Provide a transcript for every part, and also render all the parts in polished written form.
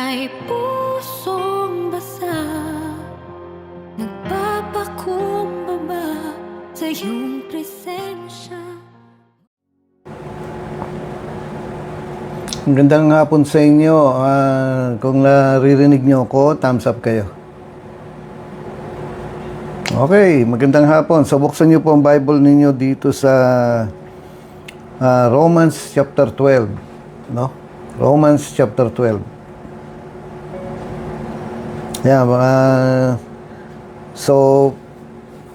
May pusong basa, nagpapakumbaba sa iyong presensya. Magandang hapon sa inyo. Kung naririnig nyo ako, thumbs up kayo. Okay, magandang hapon. So, buksan nyo po ang Bible ninyo dito sa Romans chapter 12. No? Romans chapter 12. Yeah, so,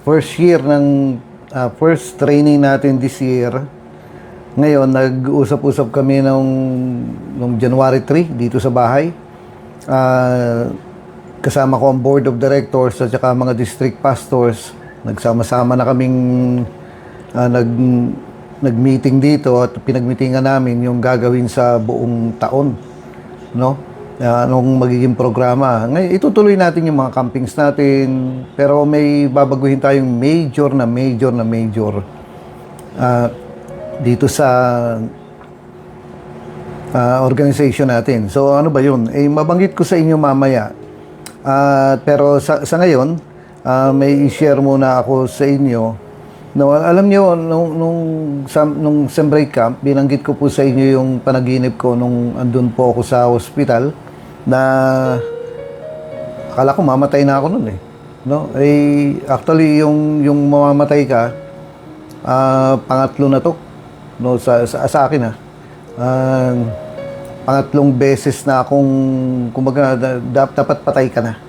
first year ng first training natin this year. Ngayon, nag-usap-usap kami nung January 3 dito sa bahay. Kasama ko ang board of directors at saka mga district pastors. Nagsama-sama na kaming nag-meeting dito at pinag-meetingan namin yung gagawin sa buong taon. No? Anong magiging programa. Ngayon, itutuloy natin yung mga campings natin. Pero may babaguhin tayong major dito sa organization natin. So ano ba yun? Mabanggit ko sa inyo mamaya. Pero sa ngayon, may i-share muna ako sa inyo. No, alam niyo nung sem break camp, binanggit ko po sa inyo yung panaginip ko nung andun po ako sa hospital na akala ko mamatay na ako noon No? Actually yung mamamatay ka, pangatlo na to. No, sa akin pangatlong beses na akong kumbaga dapat patay ka na.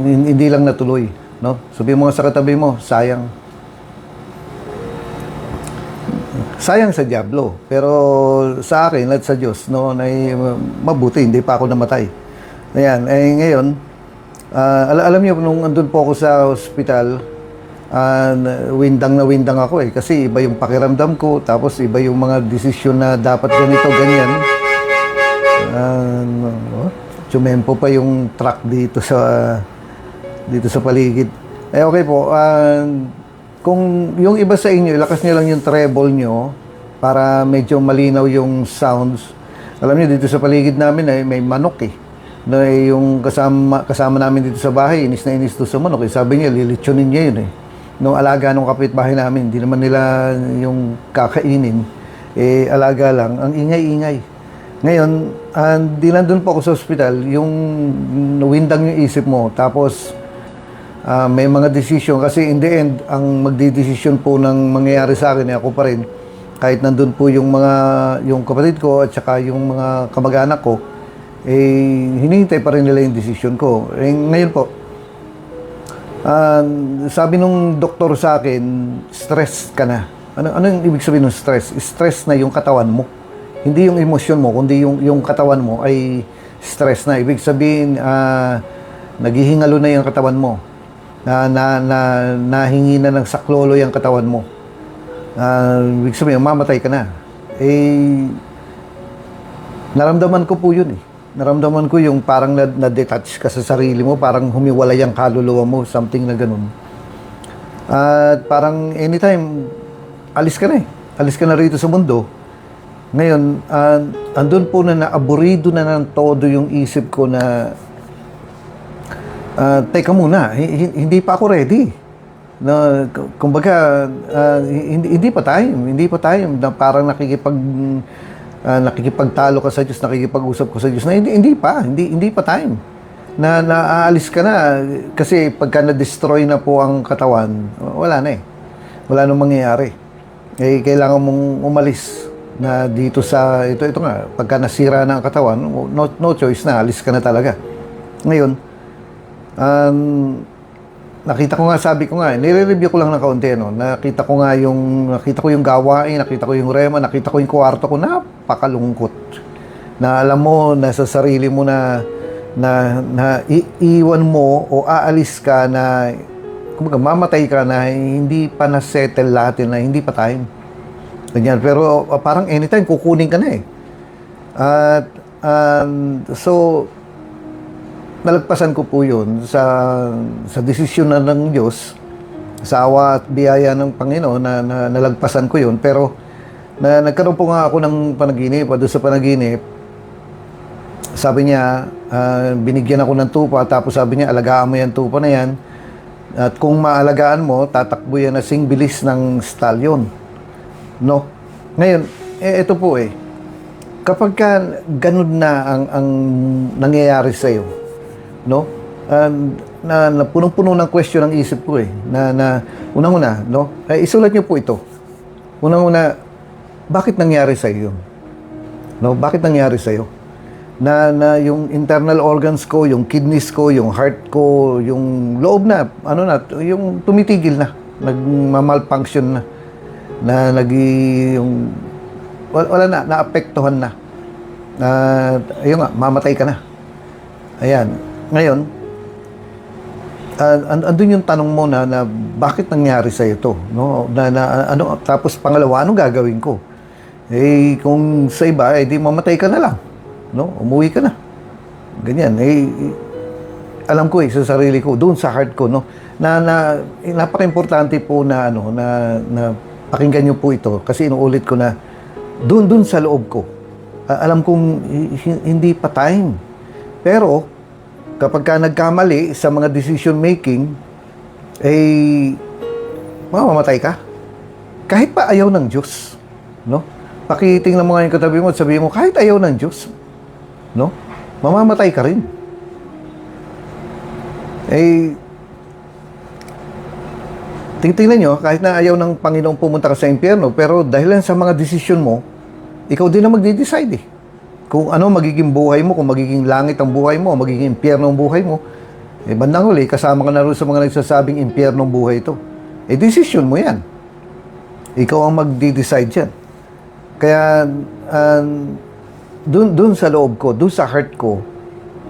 Hindi lang natuloy, no? Sabi mo sa katabi mo, sayang sa diablo, pero sa akin at sa Diyos, no, mabuti hindi pa ako namatay. Ayan, ngayon alam niyo nung andun po ako sa hospital, windang ako kasi iba yung pakiramdam ko, tapos iba yung mga desisyon na dapat ganito, ganyan. Tsumempo pa yung truck dito sa paligid. Okay po, kung yung iba sa inyo, ilakas niyo lang yung treble nyo para medyo malinaw yung sounds. Alam niyo dito sa paligid namin may manok na yung kasama namin dito sa bahay, inis na inis to sa manok. Sabi niya, lilitsunin niya yun nung alaga nung kapitbahay namin, hindi naman nila yung kakainin, alaga lang, ang ingay-ingay. Ngayon, di nandun po ako sa ospital, yung windang yung isip mo, tapos may mga desisyon, kasi in the end, ang magdidesisyon po ng mangyayari sa akin, ako pa rin, kahit nandun po yung kapatid ko at saka yung mga kamag-anak ko, hinihintay pa rin nila yung desisyon ko. Ngayon po, sabi nung doktor sa akin, stress ka na. Ano yung ibig sabihin ng stress? Stress na yung katawan mo. Hindi yung emosyon mo, kundi yung katawan mo ay stress na. Ibig sabihin, naghihingalo na yung katawan mo. Nahingi na ng saklolo yung katawan mo. Ibig sabihin, mamatay ka na. Naramdaman ko po yun Naramdaman ko yung parang na-detach ka sa sarili mo, parang humiwalay ang kaluluwa mo, something na ganun. At parang anytime, alis ka na Alis ka na rito sa mundo. Ngayon, andun po na naaburido na ng todo yung isip ko na, teka muna, hindi pa ako ready. Na, kumbaga, hindi pa time na parang nakikipagtalo ka sa Diyos, nakikipag-usap ko sa Diyos na hindi pa time na naaalis ka na, kasi pagka na-destroy na po ang katawan, wala nang mangyayari. Kailangan mong umalis na dito sa ito nga, pagka nasira na ang katawan, no choice na, alis ka na talaga. Ngayon, nakita ko nga, sabi ko nga, nire-review ko lang ng kaunti, nakita ko yung gawain, nakita ko yung rema, nakita ko yung kwarto ko, napakalungkot. Na alam mo, nasa sarili mo na iiwan mo o aalis ka na, kumbaga, mamatay ka na hindi pa na-settle lahat na hindi pa time. Ganyan. Pero parang anytime, kukunin ka na At, so, nalagpasan ko po yun sa desisyon na ng Diyos, sa awa at biyaya ng Panginoon na nalagpasan ko yun. Pero nagkaroon po nga ako ng panaginip. Doon sa panaginip, sabi niya, binigyan ako ng tupa, tapos sabi niya, alagaan mo yan tupa na yan. At kung maalagaan mo, tatakbo yan na sing bilis ng stallion. No? Ngayon, ito po kapag ka ganun na ang nangyayari sa'yo, no? Na punong-puno ng question ang isip ko na unang-una, no? Isulat niyo po ito. Unang-una, bakit nangyari sa'yo yun? No? Bakit nangyari sa'yo? Na yung internal organs ko, yung kidneys ko, yung heart ko, yung loob na, yung tumitigil na, nagmamalfunction na yung wala na, naapektuhan na. Ayun nga, mamatay ka na. Ayan. Ngayon, andun yung tanong mo na bakit nangyari sa ito, no? Tapos pangalawa, anong gagawin ko? Kung sa iba, di mamatay ka na lang. No? Umuwi ka na. Ganyan. Alam ko sa sarili ko, doon sa heart ko, no? Napaka-importante po na pakinggan niyo po ito kasi inuulit ko na doon sa loob ko. Alam kong hindi pa time. Pero kapag ka nagkamali sa mga decision making, mamamatay ka. Kahit pa ayaw ng Diyos, no? Pakitingnan mo nga yung katabi mo at sabihin mo, kahit ayaw ng Diyos, no? Mamamatay ka rin. Tingnan nyo, kahit na ayaw ng Panginoong pumunta ka sa impyerno, pero dahil sa mga desisyon mo, ikaw din na magde-decide kung ano magiging buhay mo, kung magiging langit ang buhay mo, magiging impyerno ang buhay mo. Bandang huli, kasama ka na rin sa mga nagsasabing impyerno ang buhay ito. Decision mo yan. Ikaw ang magde-decide yan. Kaya, dun sa loob ko, dun sa heart ko,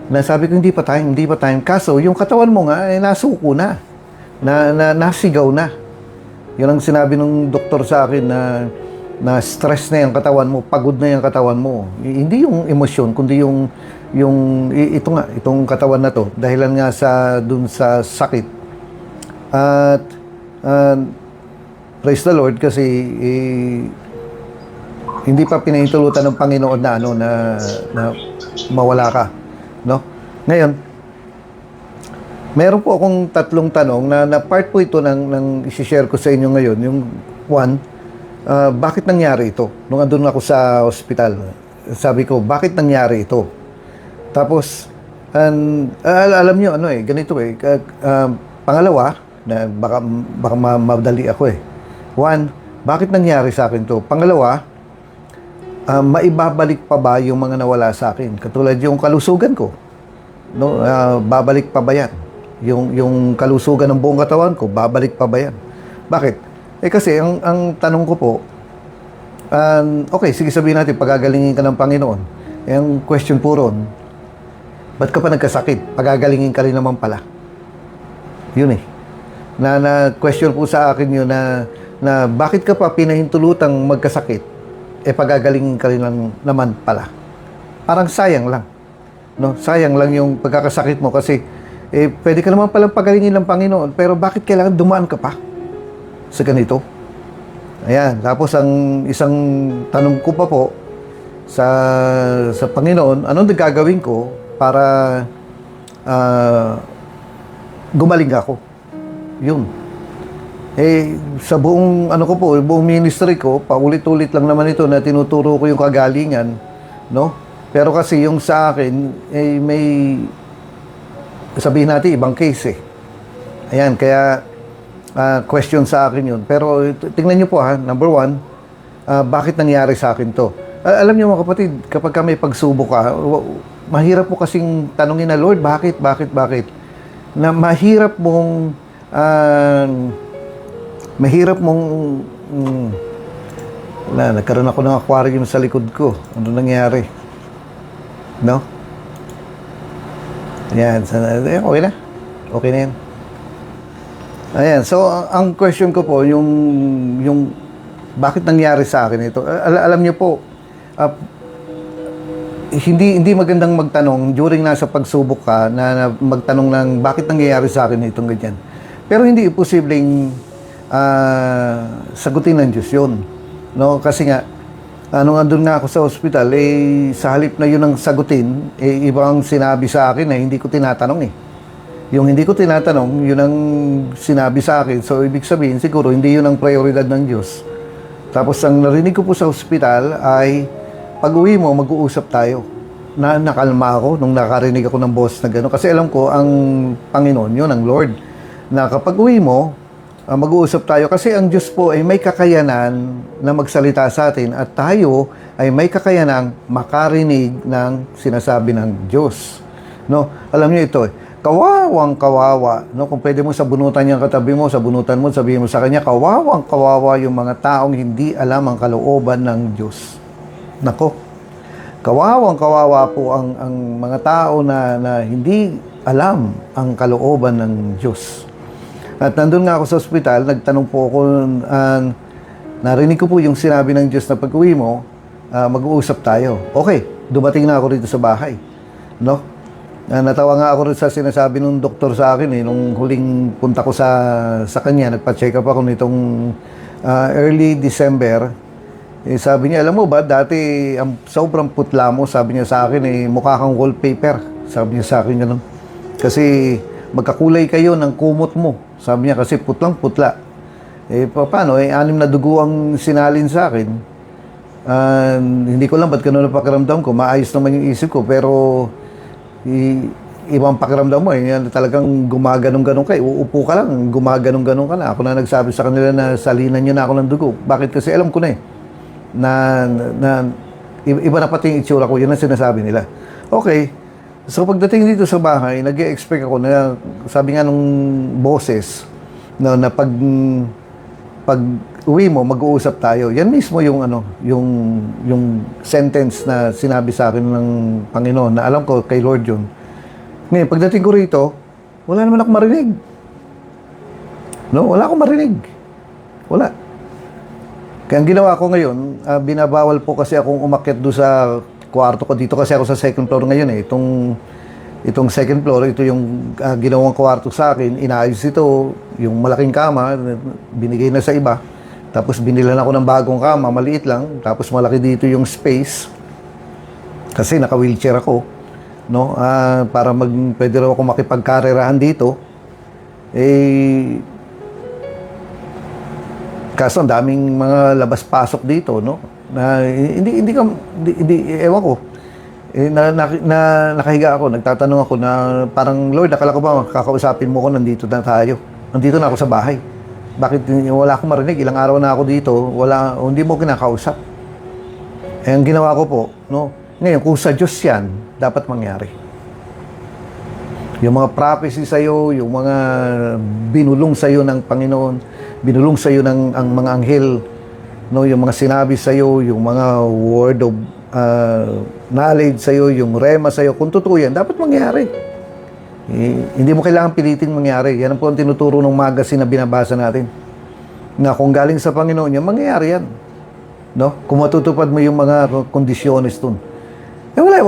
nasabi ko, hindi pa time. Kaso, yung katawan mo nga, nasuko na. Nasigaw na. Yun ang sinabi ng doktor sa akin na stress na yung katawan mo, pagod na yung katawan mo. Hindi yung emosyon, kundi itong katawan na to, dahilan nga dun sa sakit. At, praise the Lord, kasi, hindi pa pinahintulutan ng Panginoon na mawala ka, no? Ngayon, meron po akong tatlong tanong na part po ito ng i-share ko sa inyo ngayon. Yung one, bakit nangyari ito? Nung andun ako sa ospital, sabi ko, bakit nangyari ito? Tapos, alam nyo, ganito pangalawa, na baka madali ako One, bakit nangyari sa akin to? Pangalawa, maibabalik pa ba yung mga nawala sa akin? Katulad yung kalusugan ko. No? Babalik pa ba yan? Yung kalusugan ng buong katawan ko, babalik pa ba yan? Bakit? Kasi ang tanong ko po, okay, sige sabihin natin, pagagalingin ka ng Panginoon. Ang question po ron, ba't ka pa nagkasakit? Pagagalingin ka rin naman pala. Yun na question po sa akin yun na bakit ka pa pinahintulutang magkasakit? Pagagalingin ka rin naman pala. Parang sayang lang. No? Sayang lang yung pagkakasakit mo kasi pwede ka naman palang pagalingin ng Panginoon, pero bakit kailangan dumaan ka pa sa ganito? Ayan. Tapos ang isang tanong ko pa po sa Panginoon, anong gagawin ko para gumaling ako? Yun. Sa buong buong ministry ko, paulit-ulit lang naman ito na tinuturo ko yung kagalingan, no? Pero kasi yung sa akin may sabihin natin ibang case Ayan, kaya question sa akin yun. Pero tingnan niyo po number one, bakit nangyari sa akin to? Alam niyo mga kapatid, kapag ka may pagsubok ka, mahirap po kasing tanungin na, Lord, bakit? Na mahirap mong nagkaroon ako ng aquarium sa likod ko. Ano nangyari? No? Ayan. Okay na. Okay na yan. Ayan. So, ang question ko po, yung bakit nangyari sa akin ito? Alam niyo po, hindi magandang magtanong during nasa pagsubok ka na magtanong ng bakit nangyayari sa akin itong ganyan. Pero hindi posibleng sagutin ng Diyos yun. No? Kasi nga, Nung andun nga ako sa ospital, sa halip na yun ang sagutin, ibang sinabi sa akin na hindi ko tinatanong eh. Yung hindi ko tinatanong, yun ang sinabi sa akin. So, ibig sabihin, siguro, hindi yun ang prioridad ng Diyos. Tapos, ang narinig ko po sa ospital ay, pag-uwi mo, mag-uusap tayo. Nakalma ako nung nakarinig ako ng boss na gano'n. Kasi alam ko, ang Panginoon, yun, ang Lord, na kapag uwi mo, mag-uusap tayo kasi ang Diyos po ay may kakayanan na magsalita sa atin at tayo ay may kakayanang makarinig ng sinasabi ng Diyos. No? Alam niyo ito, kawawang kawawa. No? Kung pwede mo sabunutan yung katabi mo, sabunutan mo, sabihin mo sa kanya, kawawang kawawa yung mga taong hindi alam ang kalooban ng Diyos. Nako, kawawang kawawa po ang mga tao na hindi alam ang kalooban ng Diyos. At nandun nga ako sa ospital, nagtanong po ako, narinig ko po yung sinabi ng Diyos na pag-uwi mo, mag-uusap tayo. Okay, dumating na ako rito sa bahay. No? Natawa nga ako rin sa sinasabi ng doktor sa akin nung huling punta ko sa kanya, nagpa-check up ako nitong early December. Sabi niya, alam mo ba, dati sobrang putla mo, sabi niya sa akin, mukha kang wallpaper. Sabi niya sa akin ganun. Kasi magkakulay kayo ng kumot mo. Sabi niya kasi putlang-putla. Paano? 6 na dugo ang sinalin sa akin. Hindi ko lang ba't ganun ang pakiramdam ko. Maayos naman yung isip ko. Pero ibang pakiramdam mo. Talagang gumaganong-ganong ka. Uupo ka lang. Gumaganong-ganong ka na. Ako na nagsabi sa kanila na salinan niyo na ako ng dugo. Bakit? Kasi alam ko na na iba na pati yung itsura ko. Yun ang sinasabi nila. Okay. So pagdating dito sa bahay, nag-e-expect ako na sabi nga nung boses na pag uwi mo, mag-uusap tayo. Yan mismo yung yung sentence na sinabi sa akin ng Panginoon na alam ko kay Lord yun. Ngayon, pagdating ko rito, wala naman ako marinig. No, wala akong marinig. Wala. Kaya ang ginawa ko ngayon, binabawal po kasi akong umakyat doon sa kwarto ko dito kasi ako sa second floor ngayon itong second floor, ito yung ginawang kwarto sa akin, inaayos ito, yung malaking kama binigay na sa iba, tapos binilan ako ng bagong kama, maliit lang, tapos malaki dito yung space kasi naka-wheelchair ako, no? Para pwede raw ako makipagkarerahan dito. Kaso ang daming mga labas-pasok dito, no? Na hindi ewan ko. Nakahiga ako, nagtatanong ako na parang, Lord, akala ko ba kakausapin mo ko, nandito na tayo. Nandito na ako sa bahay. Bakit wala akong marinig? Ilang araw na ako dito, hindi mo kinakausap. Ang ginawa ko po, no? Ngayon, kung sa Diyos yan, dapat mangyari. Yung mga prophecy sa'yo, yung mga binulong sa'yo ng Panginoon, binulong sa'yo ng ang mga anghel, no, yung mga sinabi sa iyo, yung mga word of knowledge sa iyo, yung rema sa iyo, kung totoo yan, dapat mangyari. Hindi mo kailangan pilitin mangyari. Yan ang po ang tinuturo ng magazine na binabasa natin. Na kung galing sa Panginoon yan, mangyayari yan. No? Kung matutupad mo yung mga kondisyones dun. Wala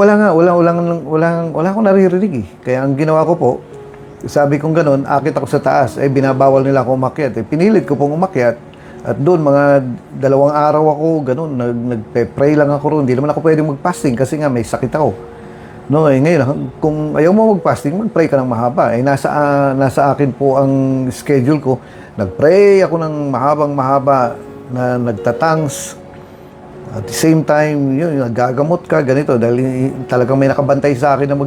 akong naririnig. Kaya ang ginawa ko po, sabi kong ganun, akit ako sa taas, binabawal nila ako umakyat. Pinilit ko pong umakyat. At doon, mga 2 araw ako, ganun, nagpe-pray lang ako roon. Hindi naman ako pwedeng mag-fasting kasi nga may sakit ako. No, ngayon, kung ayaw mo mag-fasting, mag-pray ka ng mahaba. Nasa akin po ang schedule ko. Nag-pray ako ng mahabang-mahaba na nagtatangs. At the same time, yun, nagagamot ka, ganito. Dahil talagang may nakabantay sa akin na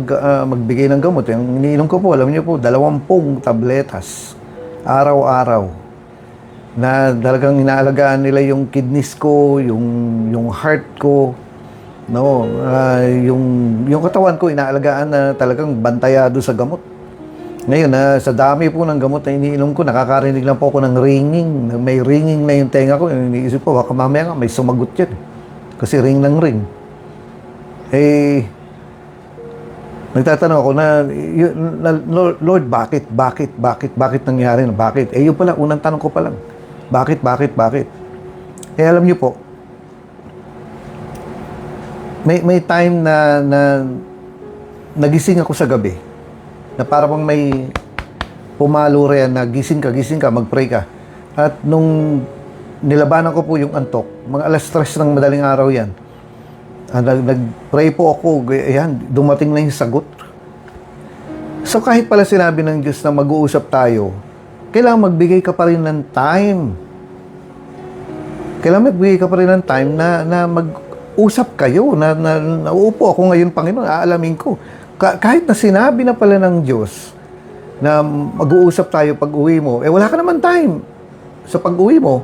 magbigay ng gamot. Yung iniinom ko po, alam niyo po, 20 tabletas. Araw-araw. Na talagang inaalagaan nila yung kidneys ko, yung heart ko, no, yung katawan ko inaalagaan na talagang bantayado sa gamot. Ngayon, sa dami po ng gamot na iniinom ko, nakakarinig lang po ako ng ringing. May ringing na yung tenga ko. Iniisip ko, baka mamaya nga may sumagot yan. Kasi ring ng ring. Nagtatanong ako na Lord, bakit nangyari? Bakit? Yun pala, unang tanong ko pa lang. Bakit? Alam niyo po, may time na nagising ako sa gabi, na parang may pumalo rin na gising ka, mag-pray ka. At nung nilabanan ko po yung antok. Mga alas 3 ng madaling araw yan. Nag-pray po ako, ayan, dumating na yung sagot. So kahit pala sinabi ng Diyos na mag-uusap tayo, kailangan magbigay ka pa rin ng time. Kailangan magbigay ka pa rin ng time na mag-usap kayo, na nauupo ako ngayon, Panginoon, aalamin ko. Kahit na sinabi na pala ng Diyos na mag-uusap tayo pag uwi mo, wala ka naman time sa pag uwi mo.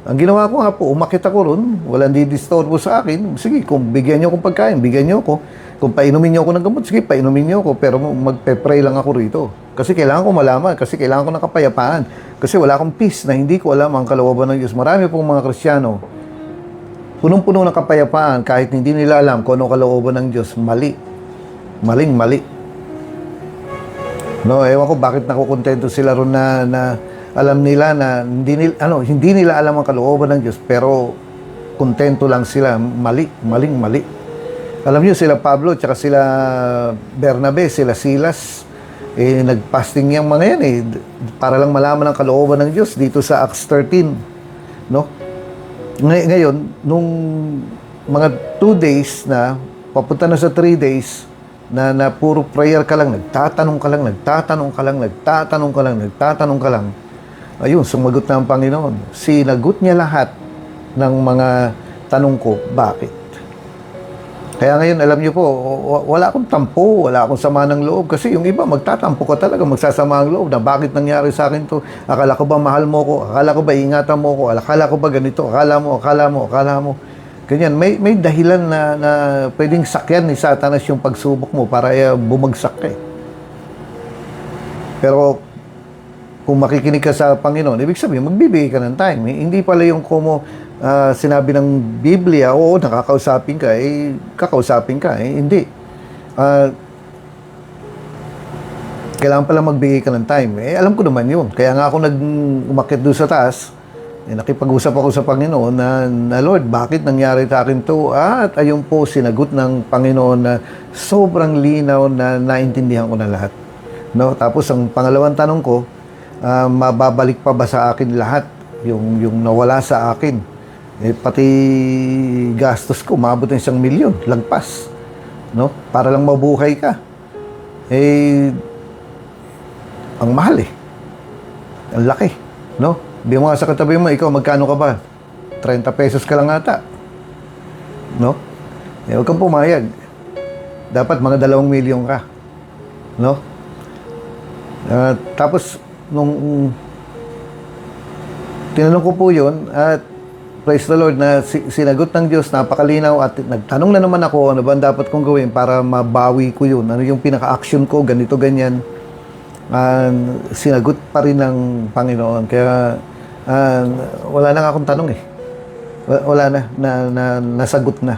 Ang ginawa ko nga po, umakit ako ron, walang didisturbo sa akin. Sige, kung bigyan niyo akong pagkain, bigyan niyo ako. Kung painumin niyo ako ng gamot, sige, painumin niyo ako. Pero magpe-pray lang ako rito. Kasi kailangan ko malaman, kasi kailangan ko ng kapayapaan. Kasi wala akong peace na hindi ko alam ang kalooban ng Diyos. Marami pong mga Kristiyano, punong-puno ng kapayapaan, kahit hindi nila alam kung ano kalooban ng Diyos, mali. Maling-mali. No, ewan ko bakit nakukontento sila ron na alam nila na hindi nila alam ang kalooban ng Diyos, pero kontento lang sila. Maling-mali. Alam niyo, sila Pablo, tsaka sila Bernabe, sila Silas, nagpasting yung mga yan para lang malaman ang kalooban ng Diyos dito sa Acts 13. No? Ngayon, nung mga 2 days na, papunta na sa 3 days, na puro prayer ka lang, nagtatanong ka lang, ayun, sumagot na ang Panginoon. Sinagot niya lahat ng mga tanong ko. Bakit? Kaya ngayon, alam niyo po, wala akong tampo, wala akong sama ng loob. Kasi yung iba, magtatampo ka talaga, magsasama ang loob na bakit nangyari sa akin to? Akala ko ba mahal mo ko? Akala ko ba ingatan mo ko? Akala ko ba ganito? Akala mo. Ganyan, may dahilan na pwedeng sakyan ni Satanas yung pagsubok mo para bumagsak ka. Pero kung makikinig ka sa Panginoon, ibig sabihin, magbibigay ka ng time. Hindi pala yung sinabi ng Biblia, oo, nakakausapin ka, kakausapin ka. Hindi. Kailangan pala magbigay ka ng time. Alam ko naman yun. Kaya nga ako umakyat doon sa taas, nakipag-usap ako sa Panginoon na Lord, bakit nangyari sa akin to? At ayun po, sinagot ng Panginoon na sobrang linaw na naintindihan ko na lahat. No? Tapos ang pangalawang tanong ko, mababalik pa ba sa akin lahat yung nawala sa akin? Pati gastos ko, maabot ng 1 milyon, lagpas. No? Para lang mabuhay ka. Ang mahal ang laki. No? Di mo nga sa katabi mo, ikaw, magkano ka ba? 30 pesos ka lang ata. No? Huwag kang pumayag. Dapat mga 2 milyon ka. No? Tapos, nung tinanong ko po yun, at praise the Lord, na sinagot ng Diyos, napakalinaw, at nagtanong na naman ako, ano ba ang dapat kong gawin para mabawi ko yun? Ano yung pinaka-action ko? Ganito, ganyan. Sinagot pa rin ng Panginoon. Kaya, wala na nga akong tanong wala na nasagot na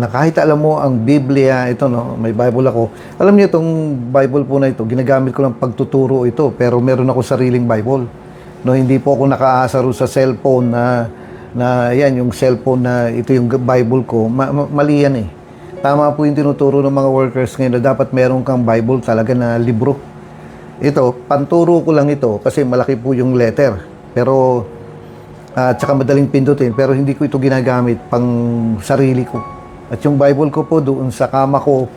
kahit alam mo ang Biblia, ito, no, may Bible ako. Alam niyo itong Bible po na ito, ginagamit ko lang pagtuturo ito, pero meron ako sariling Bible. No, hindi po ako nakaasa sa cellphone na yan, yung cellphone na ito yung Bible ko. Mali yan Tama po yung tinuturo ng mga workers ngayon na dapat meron kang Bible talaga na libro. Ito, panturo ko lang ito kasi malaki po yung letter. Pero tsaka madaling pindutin, pero hindi ko ito ginagamit pang sarili ko. At yung Bible ko po doon sa kama ko,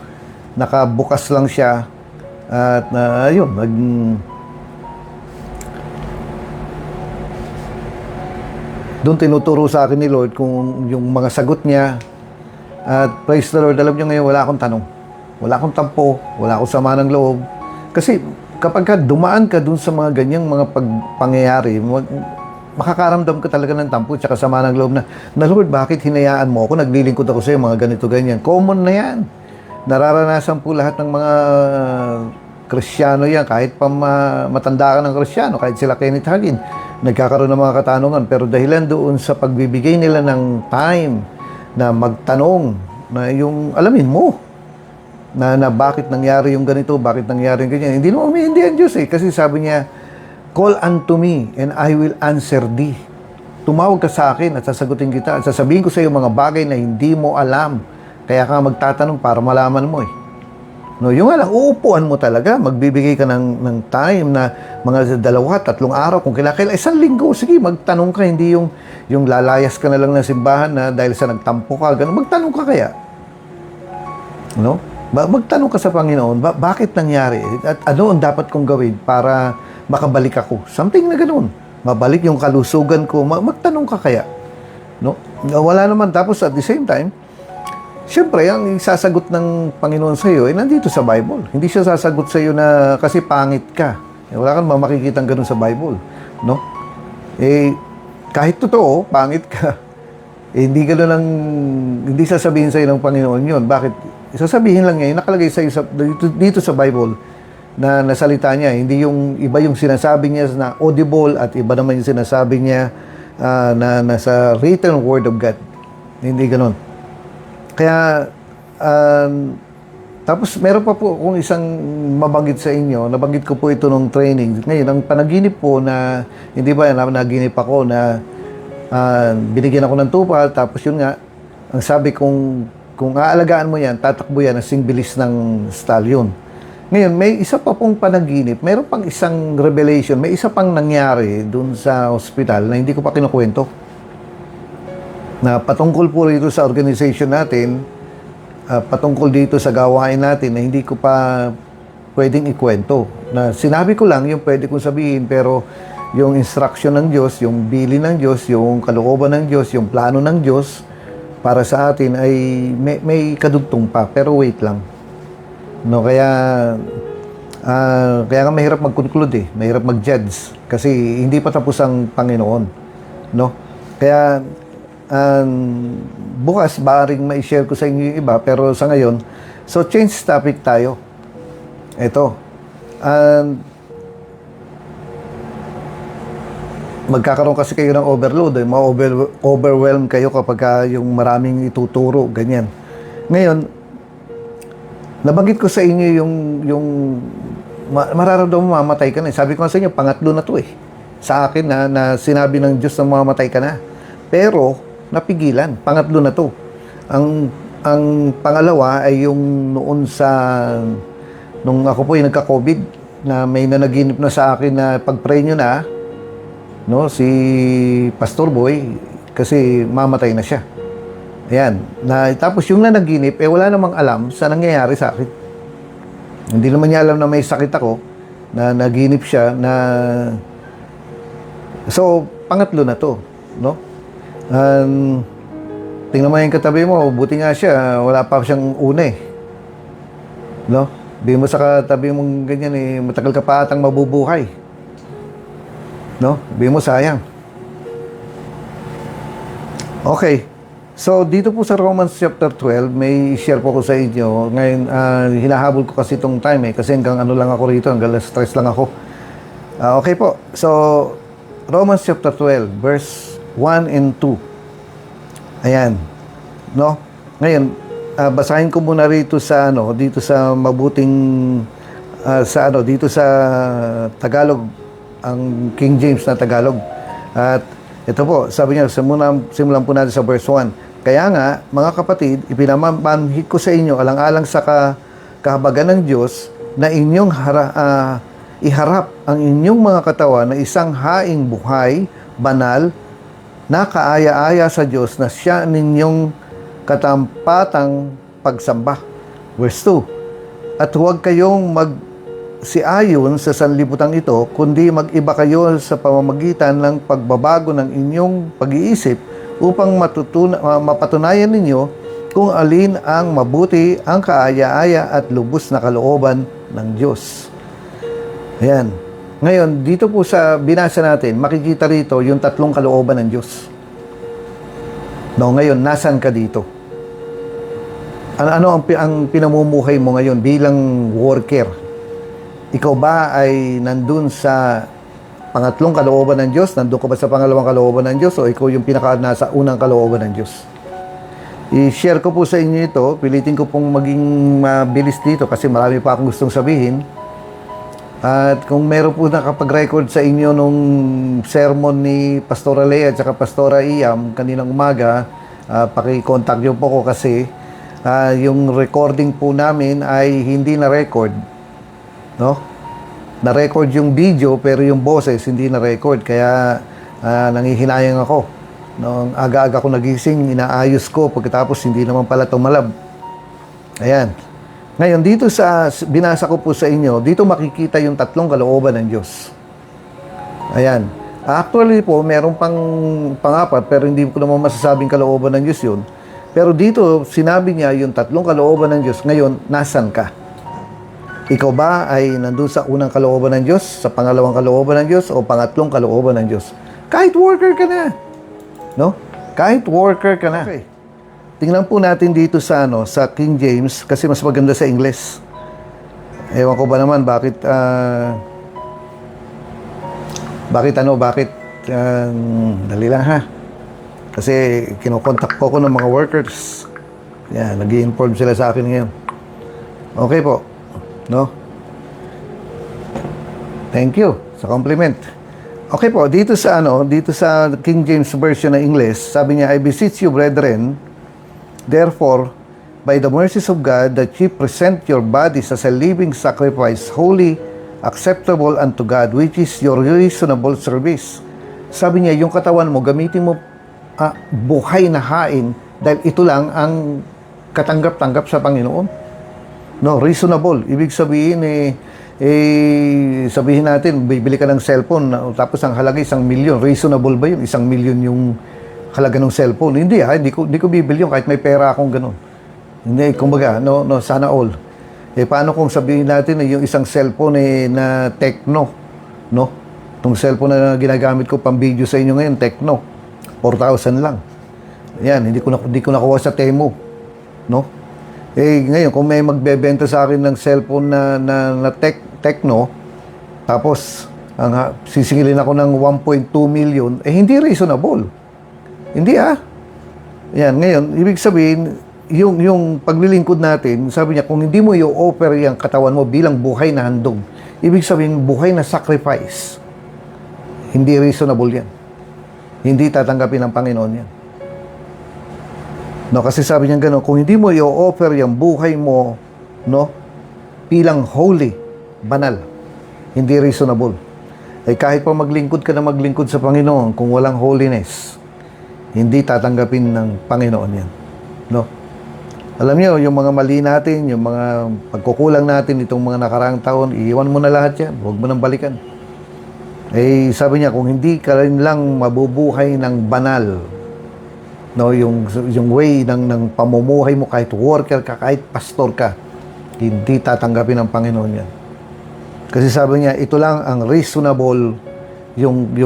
nakabukas lang siya. At ayun, doon tinuturo sa akin ni Lord kung yung mga sagot niya. At praise the Lord, alam niyo ngayon, wala akong tanong. Wala akong tampo, wala akong sama ng loob. Kasi kapag dumaan ka doon sa mga ganyang mga pangyayari, makakaramdam ka talaga ng tampo at sama ng loob na Lord, bakit hinayaan mo ako? Naglilingkod ako sa iyo, mga ganito, ganyan. Common na yan. Nararanasan po lahat ng mga Kristiyano yan, kahit pa matanda ka ng Kristiyano, kahit sila Kenneth Hagin, nagkakaroon ng mga katanungan. Pero dahilan doon sa pagbibigay nila ng time na magtanong, na yung alamin mo, na bakit nangyari yung ganito, bakit nangyari yung ganyan. Hindi naman hindi ang Diyos kasi sabi niya, call unto me and I will answer thee. Tumawag ka sa akin at sasagutin kita at sasabihin ko sa iyo mga bagay na hindi mo alam. Kaya ka magtatanong para malaman mo No, yung nga lang, uupuan mo talaga. Magbibigay ka ng time na mga 2, 3 araw. Kung kailangan, 1 linggo, sige, magtanong ka. Hindi yung lalayas ka na lang ng simbahan na dahil sa nagtampo ka. Ganun. Magtanong ka kaya. No? Magtanong ka sa Panginoon, bakit nangyari? At ano ang dapat kong gawin para makabalik ako? Something na ganun. Mabalik yung kalusugan ko. Magtanong ka kaya. No? Wala naman. Tapos at the same time, siyempre, ang isasagot ng Panginoon sa iyo ay nandito sa Bible. Hindi siya sasagot sa iyo na kasi pangit ka. Wala kang makikitang ganun sa Bible. No? Kahit totoo, pangit ka, hindi ganun ang, hindi sasabihin sa iyo ng Panginoon yun. Bakit? Isasabihin lang niya, nakalagay sa iyo dito sa Bible na nasalita niya. Hindi yung iba yung sinasabi niya na audible at iba naman yung sinasabi niya na nasa written word of God. Hindi ganun. Kaya, tapos meron pa po kung isang mabanggit sa inyo, nabanggit ko po ito nung training. Ngayon, ang panaginip po na, hindi ba, naginip ako na binigyan ako ng tupal, tapos yun nga, ang sabi kung aalagaan mo yan, tatakbo yan, ang bilis ng stallion. Ngayon, may isa pa pong panaginip, meron pang isang revelation, may isa pang nangyari dun sa hospital na hindi ko pa kinukwento. Na patungkol po rito sa organization natin, patungkol dito sa gawain natin na hindi ko pa pwedeng ikwento. Na sinabi ko lang yung pwede kong sabihin, pero yung instruction ng Diyos, yung bilin ng Diyos, yung kalooban ng Diyos, yung plano ng Diyos para sa atin ay may kadugtong pa. Pero wait lang. No, kaya nga mahirap mag-conclude eh. Mahirap mag-judge. Kasi hindi pa tapos ang Panginoon. No? Kaya bukas baaring ma-share ko sa inyo yung iba, pero sa ngayon, so change topic tayo. Ito, magkakaroon kasi kayo ng overload, ma-overwhelm kayo kapag yung maraming ituturo, ganyan. Ngayon, nabanggit ko sa inyo yung mararamdaman mamatay ka na. Sabi ko sa inyo, pangatlo na to eh. Sa akin na sinabi ng Diyos na mamatay ka na. Pero napigilan. Pangatlo na to. Ang pangalawa ay yung noon nung ako po yung nagka-COVID, na may nanaginip na sa akin na pag-pray nyo na, no, si Pastor Boy, kasi mamatay na siya. Ayan. Tapos yung nanaginip, wala namang alam sa nangyayari sa akin. Hindi naman niya alam na may sakit ako, na naginip siya, na so, pangatlo na to, no? Tingnan mo yung katabi mo, buti nga siya, wala pa siyang una eh. No? Di mo sa katabi mong ganyan eh, matagal ka pa atang mabubuhay. No? Di mo sayang. Okay. So, dito po sa Romans chapter 12, may share po ko sa inyo. Ngayon, hinahabol ko kasi itong time eh, kasi hanggang ano lang ako rito, hanggang stress lang ako. Okay po. So, Romans chapter 12, verse 1 and 2. Ayan. No? Ngayon, basahin ko muna rito sa dito sa mabuting dito sa Tagalog, ang King James na Tagalog. At ito po, sabi niya, simulan po natin sa verse 1. Kaya nga, mga kapatid, ipinamanhid ko sa inyo alang-alang sa kahabagan ng Diyos na inyong iharap ang inyong mga katawan na isang haing buhay, banal, na kaaya-aya sa Diyos na siya ninyong katampatang pagsamba. Verse 2. At huwag kayong magsiayon sa sanlibutan ito, kundi mag-iba kayo sa pamamagitan ng pagbabago ng inyong pag-iisip upang mapatunayan ninyo kung alin ang mabuti, ang kaaya-aya at lubos na kalooban ng Diyos. Ayan. Ngayon, dito po sa binasa natin, makikita rito yung tatlong kalooban ng Diyos. No, ngayon, nasan ka dito? Ano ang pinamumuhay mo ngayon bilang worker? Ikaw ba ay nandun sa pangatlong kalooban ng Diyos? Nandun ka ba sa pangalawang kalooban ng Diyos? O ikaw yung nasa unang kalooban ng Diyos? I-share ko po sa inyo ito. Pilitin ko pong maging mabilis dito kasi marami pa akong gustong sabihin. At kung meron po nakapag-record sa inyo nung sermon ni Pastora Lea at saka Pastora Iam kaninang umaga, paki-contact nyo po ko kasi yung recording po namin ay hindi na-record, no? Na-record yung video pero yung boses hindi na-record, kaya nangihinayang ako. No, aga-aga ko nagising, inaayos ko, pagkatapos hindi naman pala tumalab. Ayan. Ngayon, dito sa binasa ko po sa inyo, dito makikita yung tatlong kalooban ng Diyos. Ayan. Actually po, meron pang pangapat, pero hindi ko naman masasabing kalooban ng Diyos yun. Pero dito, sinabi niya yung tatlong kalooban ng Diyos. Ngayon, nasan ka? Ikaw ba ay nandun sa unang kalooban ng Diyos, sa pangalawang kalooban ng Diyos, o pangatlong kalooban ng Diyos? Kahit worker ka na. No? Kahit worker ka na. Okay. Tingnan po natin dito sa sa King James, kasi mas maganda sa English. Ewan ko ba naman bakit dali lang ha. Kasi kinokontak ko ng mga workers. Yan, nag-i-inform sila sa akin ngayon. Okay po. No? Thank you sa compliment. Okay po, dito sa King James Version ng English, sabi niya, I beseech you, brethren, therefore, by the mercies of God, that ye present your bodies as a living sacrifice, holy, acceptable unto God, which is your reasonable service. Sabi niya, yung katawan mo, gamitin mo buhay na hain, dahil ito lang ang katanggap-tanggap sa Panginoon. No, reasonable. Ibig sabihin, sabihin natin, bibili ka ng cellphone, tapos ang halaga 1 milyon. Reasonable ba yun? 1 milyon yung halaga ng cellphone? Hindi hindi ko bibili yun kahit may pera akong ganun. Hindi, kumbaga, no, sana all. Paano kung sabihin natin yung isang cellphone na Tecno, no? Itong cellphone na ginagamit ko pang video sa inyo ngayon, Tecno. 4,000 lang. Yan, hindi ko nakuha sa Temu, no? Ngayon, kung may magbebenta sa akin ng cellphone na Tecno, tapos sisingilin ako ng 1.2 million, hindi reasonable. Hindi Yan, ngayon, ibig sabihin, yung paglilingkod natin, sabi niya, kung hindi mo i-offer yung katawan mo bilang buhay na handog, ibig sabihin, buhay na sacrifice, hindi reasonable yan. Hindi tatanggapin ng Panginoon yan. No, kasi sabi niya gano'n, kung hindi mo i-offer yung buhay mo, no, bilang holy, banal, hindi reasonable. Kahit pa maglingkod ka na maglingkod sa Panginoon, kung walang holiness, hindi tatanggapin ng Panginoon yan. No? Alam niyo, yung mga mali natin, yung mga pagkukulang natin itong mga nakaraang taon, iiwan mo na lahat yan. Huwag mo nang balikan. Sabi niya, kung hindi ka rin lang mabubuhay ng banal, no, yung way ng pamumuhay mo, kahit worker ka, kahit pastor ka, hindi tatanggapin ng Panginoon yan. Kasi sabi niya, ito lang ang reasonable, yung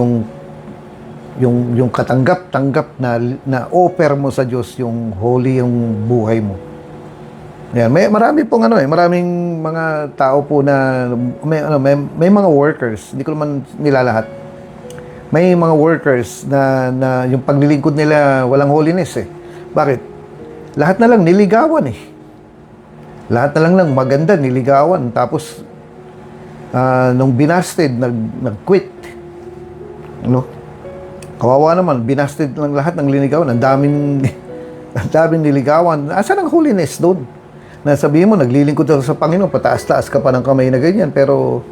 katanggap-tanggap na offer mo sa Diyos, yung holy yung buhay mo. Yan, marami pong maraming mga tao po na may mga workers, hindi ko naman nilalahat. May mga workers na yung paglilingkod nila walang holiness Bakit? Lahat na lang niligawan Lahat na lang maganda, niligawan. Tapos, nung binasted, nag-quit. No? Kawawa naman, binasted lang lahat ng linigawan. Ang daming niligawan. Asan ang holiness doon? Nasabihin mo, naglilingkod ako sa Panginoon, pataas-taas ka pa ng kamay na ganyan. Pero,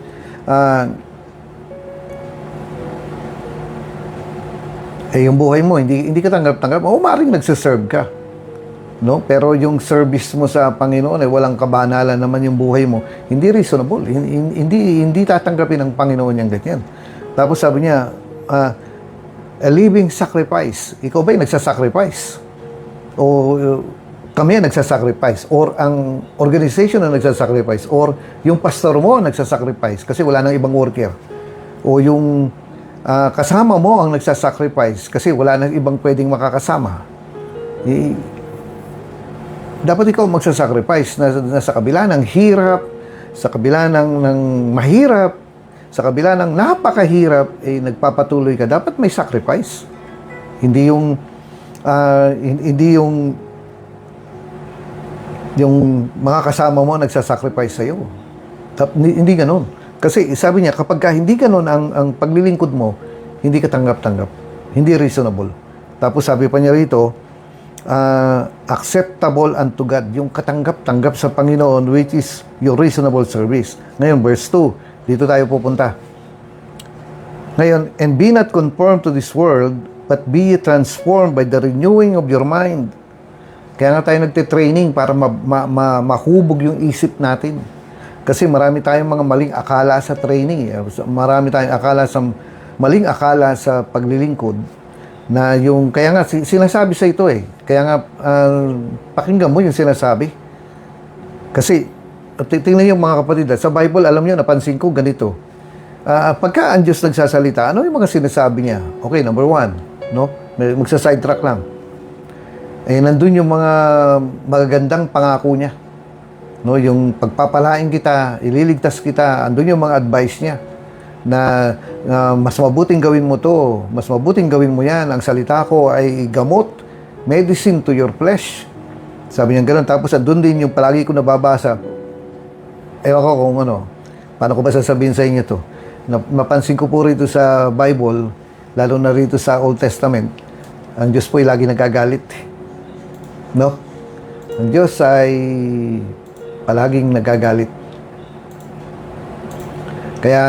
yung buhay mo, hindi ka tanggap-tanggap. Maring nagsiserve ka. No? Pero yung service mo sa Panginoon, walang kabanalan naman yung buhay mo. Hindi reasonable. Hindi tatanggapin ng Panginoon yung ganyan. Tapos sabi niya, a living sacrifice. Ikaw ba'y nagsasacrifice? O kami ang nagsasacrifice? Or ang organization na nagsasacrifice? Or yung pastor mo ang nagsasacrifice? Kasi wala nang ibang worker. O yung kasama mo ang nagsasacrifice kasi wala nang ibang pwedeng makakasama. Dapat ikaw magsasacrifice na sa kabila ng hirap, sa kabila ng mahirap, sa kabila ng napakahirap, nagpapatuloy ka. Dapat may sacrifice. Hindi yung mga kasama mo nagsasacrifice sa'yo. Hindi ganun. Kasi sabi niya, kapag hindi ganun ang paglilingkod mo, hindi ka tanggap-tanggap. Hindi reasonable. Tapos sabi pa niya rito, acceptable unto God, yung katanggap-tanggap sa Panginoon, which is your reasonable service. Ngayon, verse 2, dito tayo pupunta. Ngayon, and be not conformed to this world, but be ye transformed by the renewing of your mind. Kaya nga tayo nagte-training para mahubog yung isip natin. Kasi marami tayong mga maling akala sa training. Marami tayong maling akala sa paglilingkod. Na yung, kaya nga, sinasabi sa ito eh. Kaya nga, pakinggan mo yung sinasabi. Kasi, tingnan yung mga kapatid, sa Bible, alam nyo, napansin ko, ganito. Pagka ang Diyos nagsasalita, ano yung mga sinasabi niya? Okay, number 1, no? Magsa-sidetrack lang. Nandun yung mga magagandang pangako niya. No, yung pagpapalain kita, ililigtas kita, andun yung mga advice niya na mas mabuting gawin mo to, mas mabuting gawin mo yan, ang salita ko ay gamot, medicine to your flesh. Sabi niya gano'n. Tapos andun din yung palagi ko nababasa. Ewan ko kung ano, paano ko ba sasabihin sa inyo to? Mapansin ko po rito sa Bible, lalo na rito sa Old Testament, ang Diyos po ay lagi nagagalit. No? Ang Diyos ay palaging nagagalit. Kaya,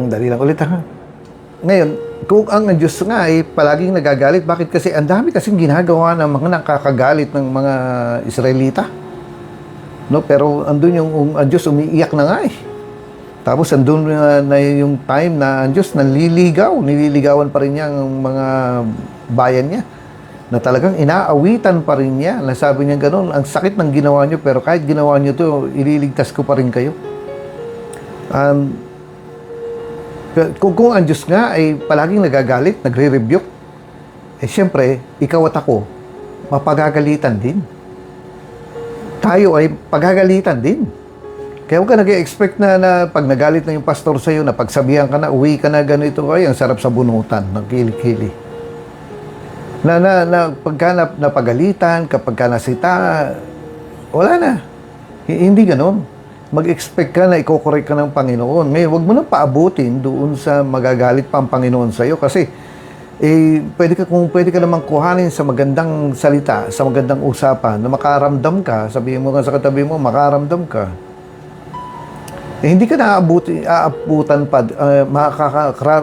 dali lang ulit ha. Ngayon, kung ang Diyos nga ay palaging nagagalit, bakit? Kasi ang dami kasing ginagawa ng mga nakakagalit ng mga Israelita. No? Pero andun yung ang Diyos umiiyak na nga eh. Tapos andun na yung time na ang Diyos nililigawan pa rin niya ang mga bayan niya. Na talagang inaawitan pa rin niya. Nasabi niya gano'n, ang sakit ng ginawa niyo, pero kahit ginawa niyo to, ililigtas ko pa rin kayo. Kung ang Diyos nga ay palaging nagagalit, nagre-rebuke, siyempre, ikaw at ako, mapagagalitan din. Tayo ay pagagalitan din. Kaya huwag ka nag-expect na pag nagalit na yung pastor sa'yo, na pagsabihan ka na, uwi ka na ganito, ay, ang sarap sa bunutan, ng kili-kili. Pagka napagalitan, kapag ka nasita, wala na. Hindi ganon. Mag-expect ka na iko-correct ka ng Panginoon. Ngayon, huwag mo nang paabutin doon sa magagalit pa ang Panginoon sa iyo kasi kung pwede ka namang kuhanin sa magandang salita, sa magandang usapan, na makaramdam ka, sabihin mo nga sa katabi mo, makaramdam ka. Hindi ka aabutan pa,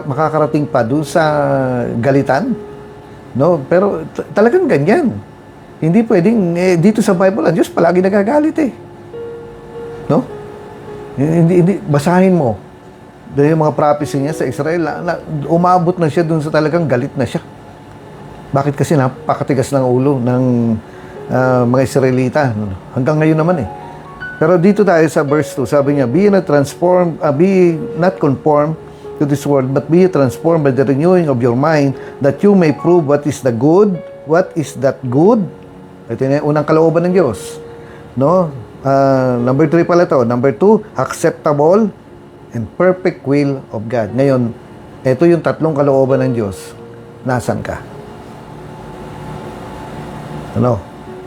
makakarating pa doon sa galitan. No? Pero talagang ganyan. Hindi pwedeng, dito sa Bible, ang Diyos palagi nagagalit eh. No? Hindi, basahin mo. Dahil yung mga prophecy niya sa Israel, umabot na siya dun sa talagang galit na siya. Bakit? Kasi napakatigas ng ulo ng mga Israelita. Hanggang ngayon naman eh. Pero dito tayo sa verse 2, sabi niya, be not conformed to this world, but be transformed by the renewing of your mind, that you may prove what is that good. Ito yung unang kalooban ng Diyos. No? Number 3 pala to. Number 2, acceptable and perfect will of God. Ngayon, ito yung tatlong kalooban ng Diyos. Nasaan ka? Ano?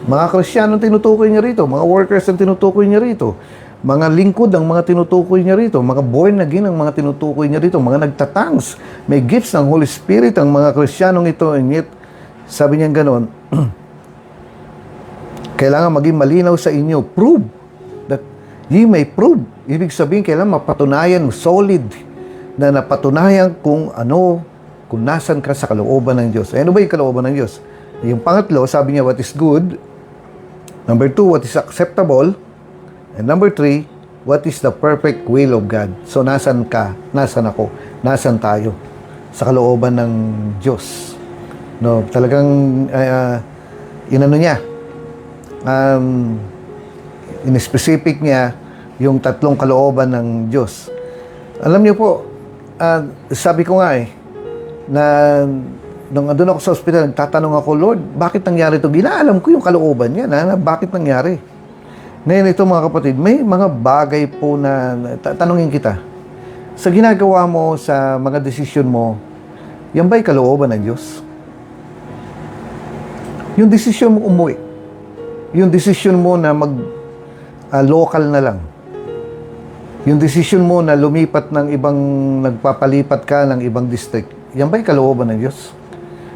Mga Kristiyano tinutukoy niya rito. Mga workers ang tinutukoy niya rito. Mga lingkod ang mga tinutukoy niya rito. Mga born again ang mga tinutukoy niya rito. Mga nagtatangs. May gifts ng Holy Spirit ang mga Kristiyanong ito. And yet, sabi niya gano'n, kailangan maging malinaw sa inyo. Prove that ye may prove. Ibig sabihin, kailangan mapatunayan, solid, na napatunayan kung nasan ka sa kalooban ng Diyos. Ano ba yung kalooban ng Diyos? Yung pangatlo, sabi niya, what is good. Number 2, what is acceptable. And number 3, what is the perfect will of God. So, nasan ka? Nasan ako? Nasan tayo? Sa kalooban ng Diyos. No, talagang, inano niya, in-specific niya yung tatlong kalooban ng Diyos. Alam niyo po, sabi ko nga na nung andun ako sa ospital, nagtatanong ako, Lord, bakit nangyari ito? Ginaalam ko yung kalooban niya na bakit nangyari. Ngayon ito mga kapatid, may mga bagay po na tanungin kita. Sa ginagawa mo, sa mga desisyon mo, yan ba'y kalooban ng Diyos? Yung desisyon mo umuwi, yung desisyon mo na local na lang, yung desisyon mo na lumipat ng nagpapalipat ka ng ibang district, yan ba'y kalooban ng Diyos?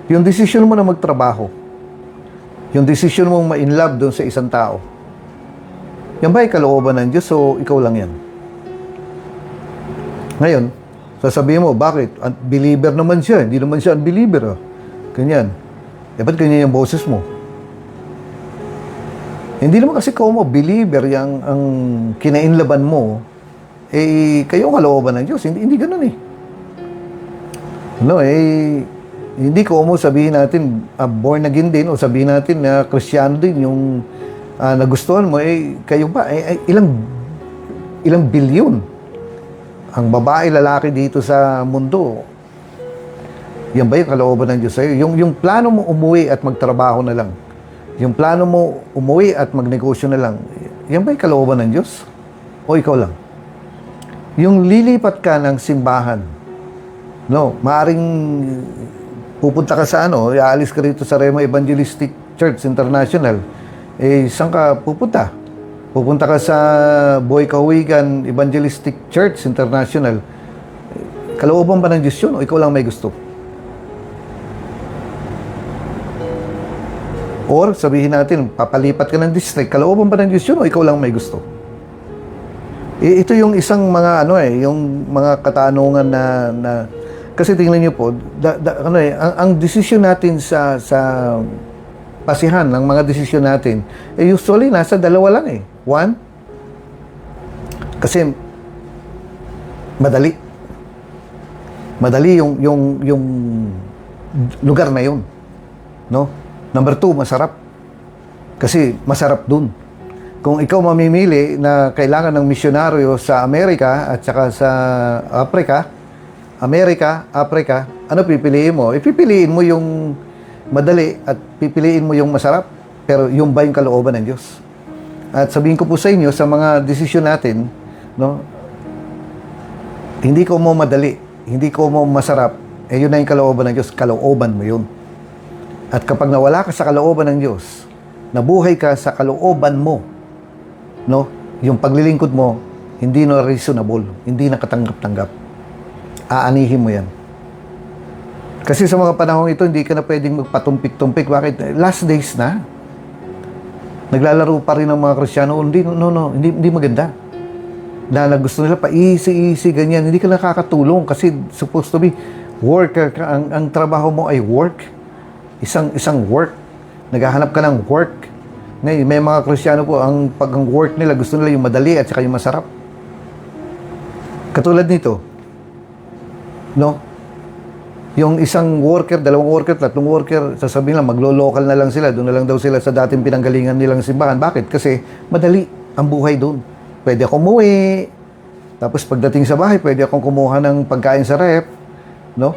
Yung desisyon mo na magtrabaho, Yung decision mong ma-inlove doon sa isang tao, yan ba ay kalooban ng Diyos o ikaw lang yan? Ngayon, sasabihin mo, bakit? Believer naman siya. Hindi naman siya unbeliever. Oh. Ganyan. Ba't ganyan yung boses mo? Hindi naman kasi ikaw mo, believer, yung ang kinainlaban mo, kayo ang kalooban ng Diyos. Hindi ganun eh. No, hindi ko mo sabihin natin, born again din, o sabihin natin na Kristiyano din, yung nagustuhan mo, kayo ba? Ilang bilyon ang babae, lalaki dito sa mundo. Yan ba yung kalooban ng Diyos sa'yo? Yung plano mo umuwi at magtrabaho na lang. Yung plano mo umuwi at magnegosyo na lang. Yan ba yung kalooban ng Diyos? O ikaw lang? Yung lilipat ka ng simbahan, no, maaring pupunta ka sa iaalis ka rito sa Rema Evangelistic Church International. Saan ka pupunta? Pupunta ka sa Boy Kahuigan Evangelistic Church International. Kalooban ba ng Diyos yun o ikaw lang may gusto? Or sabihin natin, papalipat ka ng district. Kalooban ba ng Diyos yun o ikaw lang may gusto? Ito yung isang mga yung mga katanungan na kasi tingnan niyo po, ang desisyon natin sa pasihan ng mga desisyon natin, usually nasa dalawa lang eh. One, kasi madali. Madali yung lugar na yun. No? Number two, masarap. Kasi masarap dun. Kung ikaw mamimili na kailangan ng misyonaryo sa Amerika at saka sa Africa, ano pipiliin mo? Pipiliin mo yung madali at pipiliin mo yung masarap. Pero yung ba yung kalooban ng Diyos? At sabihin ko po sa inyo, sa mga desisyon natin, no, hindi ko mo madali, hindi ko mo masarap, yun na yung kalooban ng Diyos, kalooban mo yun. At kapag nawala ka sa kalooban ng Diyos, nabuhay ka sa kalooban mo, no, yung paglilingkod mo, hindi na reasonable, hindi na katanggap-tanggap. Aanihin mo yan. Kasi sa mga panahon ito, hindi ka na pwedeng magpatumpik-tumpik. Bakit? Last days na. Naglalaro pa rin ng mga Kristiyano. Hindi maganda. Na gusto nila pa easy, ganyan. Hindi ka nakakatulong kasi supposed to be worker ka. Ang trabaho mo ay work. Isang work. Naghahanap ka ng work. Ngayon, may mga Kristiyano po, ang work nila, gusto nila yung madali at saka yung masarap. Katulad nito, no? Yung isang worker, dalawang worker, tatlong worker, sasabihin lang, maglo-local na lang sila. Doon na lang daw sila sa dating pinanggalingan nilang simbahan. Bakit? Kasi madali ang buhay doon. Pwede akong umuwi. Tapos pagdating sa bahay, pwede akong kumuha ng pagkain sa ref. No?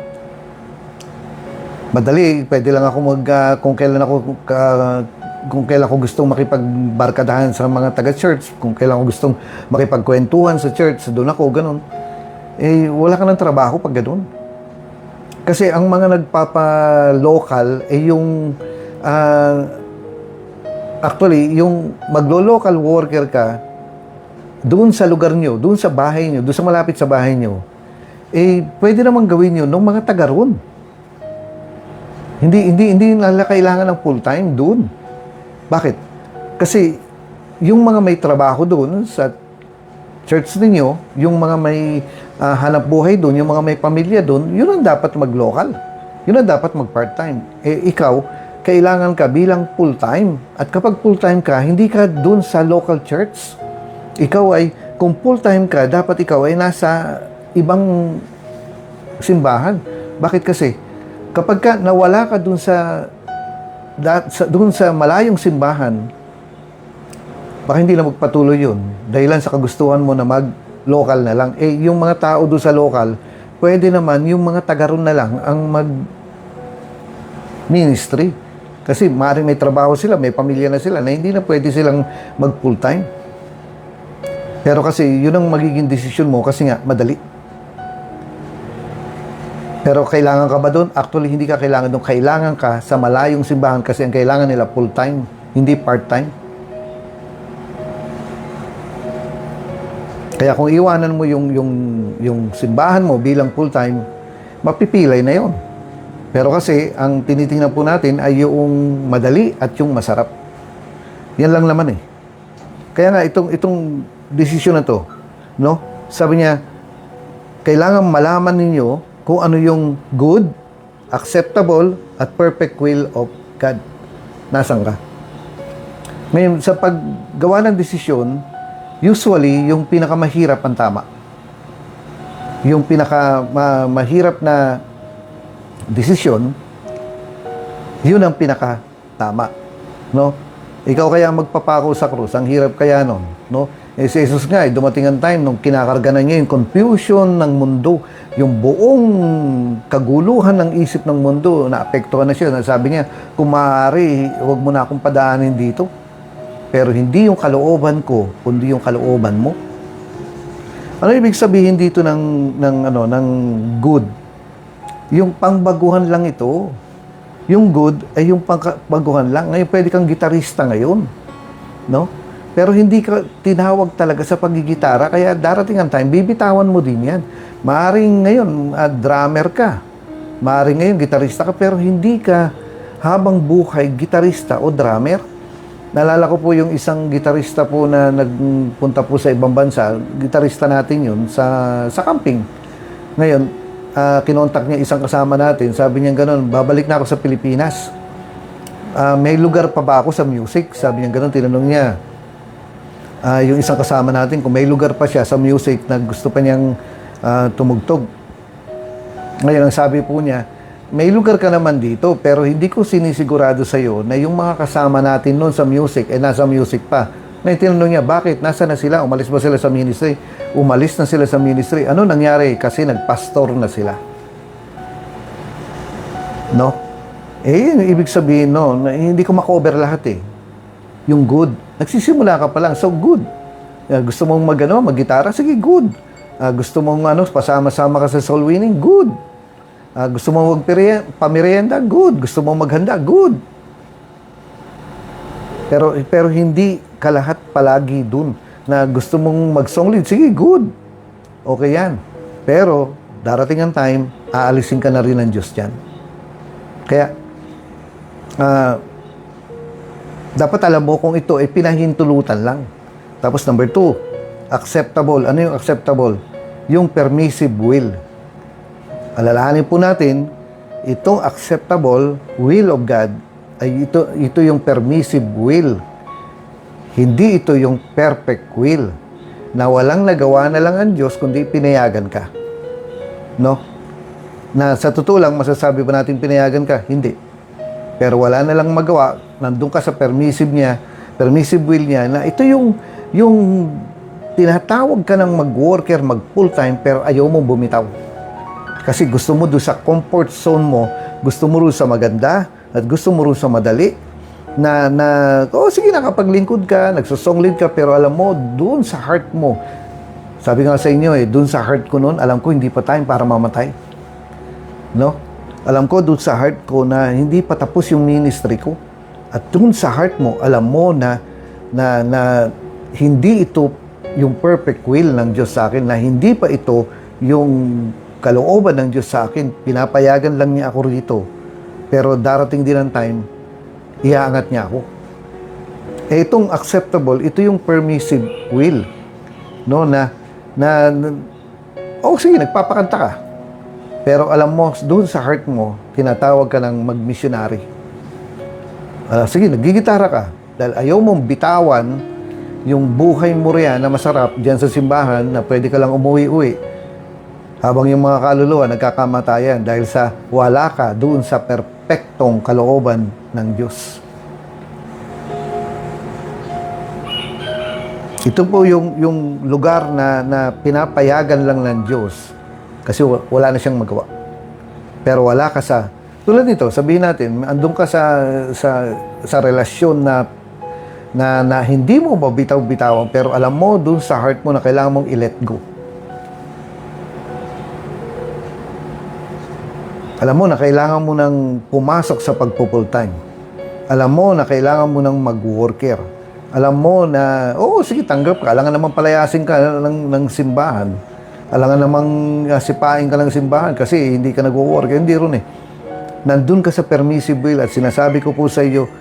Madali. Pwede lang ako kung kailan ako gustong makipagbarkadahan sa mga taga-church, kung kailan ako gustong makipagkwentuhan sa church, doon ako, ganun. Wala ka ng trabaho pag ganun. Kasi ang mga nagpapa-local yung actually yung maglo-local worker ka doon sa lugar nyo, doon sa bahay nyo, doon sa malapit sa bahay nyo, pwede namang gawin yun ng mga taga roon. Hindi nila kailangan ng full time doon. Bakit? Kasi yung mga may trabaho doon sa church ninyo, yung mga may hanap buhay doon, yung mga may pamilya doon, yun ang dapat mag-local. Yun ang dapat mag-part-time. Ikaw, kailangan ka bilang full-time. At kapag full-time ka, hindi ka doon sa local church. Ikaw ay, kung full-time ka, dapat ikaw ay nasa ibang simbahan. Bakit kasi? Kapag ka nawala ka doon sa malayong simbahan, baka hindi na magpatuloy yun. Dahilan sa kagustuhan mo na mag-local na lang. Yung mga tao doon sa local, pwede naman yung mga taga-ron na lang ang mag-ministry. Kasi maaaring may trabaho sila, may pamilya na sila, na hindi na pwede silang mag-full-time. Pero kasi yun ang magiging desisyon mo kasi nga, madali. Pero kailangan ka ba doon? Actually, hindi ka kailangan doon. Kailangan ka sa malayong simbahan kasi ang kailangan nila full-time, hindi part-time. Kaya kung iwanan mo yung simbahan mo bilang full-time, mapipilay na yon. Pero kasi, ang tinitingnan po natin ay yung madali at yung masarap. Yan lang naman eh. Kaya nga, itong desisyon na to, no? Sabi niya, kailangan malaman ninyo kung ano yung good, acceptable, at perfect will of God. Nasaan ka? Ngayon, sa paggawa ng desisyon, usually, yung pinakamahirap ang tama. Yung pinakamahirap na desisyon, yun ang pinakatama. No? Ikaw kaya magpapako sa krus, ang hirap kaya nun. No? Eh, si Jesus nga, dumating ang time nung kinakarga na niya yung confusion ng mundo, yung buong kaguluhan ng isip ng mundo, naapektuhan na siya. Sabi niya, kung maaari, huwag mo na akong padaanin dito. Pero hindi yung kalooban ko, kundi yung kalooban mo. Ano ibig sabihin dito ng good? Yung pangbaguhan lang ito. Yung good ay yung pangbaguhan lang. Ngayon pwede kang gitarista ngayon, no? Pero hindi ka tinawag talaga sa paggigitara, kaya darating ang time, bibitawan mo din yan. Maaring ngayon, drummer ka. Maaring ngayon, gitarista ka, pero hindi ka habang buhay gitarista o drummer. Naalala ko po yung isang gitarista po na nagpunta po sa ibang bansa, gitarista natin yun sa camping. Ngayon, kinontak niya isang kasama natin, sabi niya gano'n, babalik na ako sa Pilipinas. May lugar pa ba ako sa music? Sabi niya gano'n, tinanong niya. Yung isang kasama natin, kung may lugar pa siya sa music na gusto pa niyang tumugtog. Ngayon, ang sabi po niya, may lugar ka naman dito, pero hindi ko sinisigurado sa iyo na yung mga kasama natin noon sa music, nasa music pa. Ngayon, tinanong niya, bakit? Nasaan na sila? Umalis ba sila sa ministry? Umalis na sila sa ministry. Ano nangyari? Kasi nagpastor na sila. No? Yung ibig sabihin, no, hindi ko makover lahat eh. Yung good. Nagsisimula ka pa lang, so good. Gusto mong mag-gitara? Sige, good. Gusto mong pasama-sama ka sa soul winning? Good. Gusto mong pamirienda? Good. Gusto mong maghanda? Good. Pero hindi ka lahat palagi dun na gusto mong mag-song lead. Sige, good. Okay yan. Pero darating ang time, aalisin ka na rin ng Diyos dyan. Kaya, dapat alam mo kung ito ay pinahintulutan lang. Tapos number 2, acceptable. Ano yung acceptable? Yung permissive will. Alalahanin po natin, itong acceptable will of God ay ito yung permissive will. Hindi ito yung perfect will na walang nagawa na lang ang Diyos kundi pinayagan ka. No? Na sa totoo lang, masasabi ba natin pinayagan ka? Hindi. Pero wala na lang magawa, nandun ka sa permissive will niya, na ito yung tinatawag ka ng mag-worker, mag-full-time, pero ayaw mo bumitaw. Kasi gusto mo doon sa comfort zone mo, gusto mo doon sa maganda, at gusto mo doon sa madali, sige, nakapaglingkod ka, nagsusong lead ka, pero alam mo, doon sa heart mo, sabi nga sa inyo doon sa heart ko noon, alam ko hindi pa time para mamatay. No? Alam ko doon sa heart ko na hindi pa tapos yung ministry ko. At doon sa heart mo, alam mo na hindi ito yung perfect will ng Diyos sa akin, na hindi pa ito yung kalooban ng Diyos sa akin. Pinapayagan lang niya ako rito. Pero darating din ang time, iaangat niya ako. Itong acceptable, ito yung permissive will. No, sige, nagpapakanta ka. Pero alam mo, doon sa heart mo, tinatawag ka ng mag-missionary. Sige, naggigitara ka. Dahil ayaw mong bitawan yung buhay mo riyan na masarap dyan sa simbahan na pwede ka lang umuwi-uwi. Habang yung mga kaluluwa nagkakamatayan dahil sa wala ka doon sa perpektong kalooban ng Diyos. Ito po yung lugar na pinapayagan lang ng Diyos kasi wala na siyang magawa. Pero wala ka sa, tulad nito, sabihin natin, andun ka sa relasyon na hindi mo mabitaw-bitawan, pero alam mo dun sa heart mo na kailangan mong i-let go. Alam mo na kailangan mo nang pumasok sa pagpo-full time. Alam mo na kailangan mo nang mag-worker. Alam mo na, sige, tanggap ka. Alangan namang palayasin ka ng simbahan. Alangan namang sipain ka ng simbahan kasi hindi ka nag-work. Hindi ron eh. nandun ka sa permissive will at sinasabi ko po sa iyo,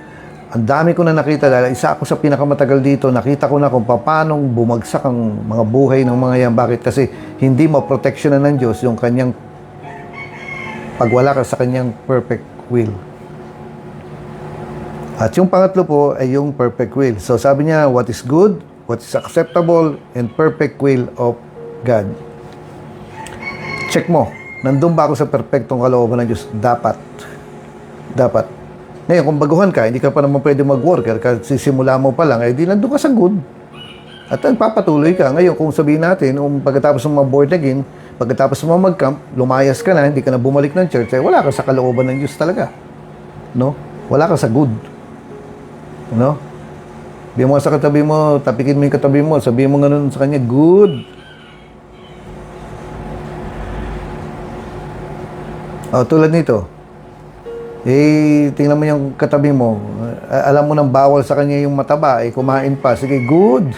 ang dami ko na nakita dahil isa ako sa pinakamatagal dito, nakita ko na kung paano bumagsak ang mga buhay ng mga yan. Bakit? Kasi hindi maproteksyonan ng Diyos yung kanyang pagwala ka sa kanyang perfect will. At yung pangatlo po ay yung perfect will. So sabi niya, what is good, what is acceptable, and perfect will of God. Check mo, nandun ba ako sa perfectong kalooban ng Diyos? Dapat. Ngayon, kung baguhan ka, hindi ka pa naman pwede mag-worker, kasi simula mo pa lang, di nandun ka sa good. At nagpapatuloy ka. Ngayon, kung sabihin natin, pagkatapos mo mag-board again, pagkatapos mo mag-camp, lumayas ka na, hindi ka na bumalik ng church, wala ka sa kalooban ng Diyos talaga. No? Wala ka sa good. No? Sabihin mo sa katabi mo, tapikin mo yung katabi mo, sabihin mo ganun sa kanya, good. Tulad nito, tingnan mo yung katabi mo, alam mo nang bawal sa kanya yung mataba, kumain pa, sige, good.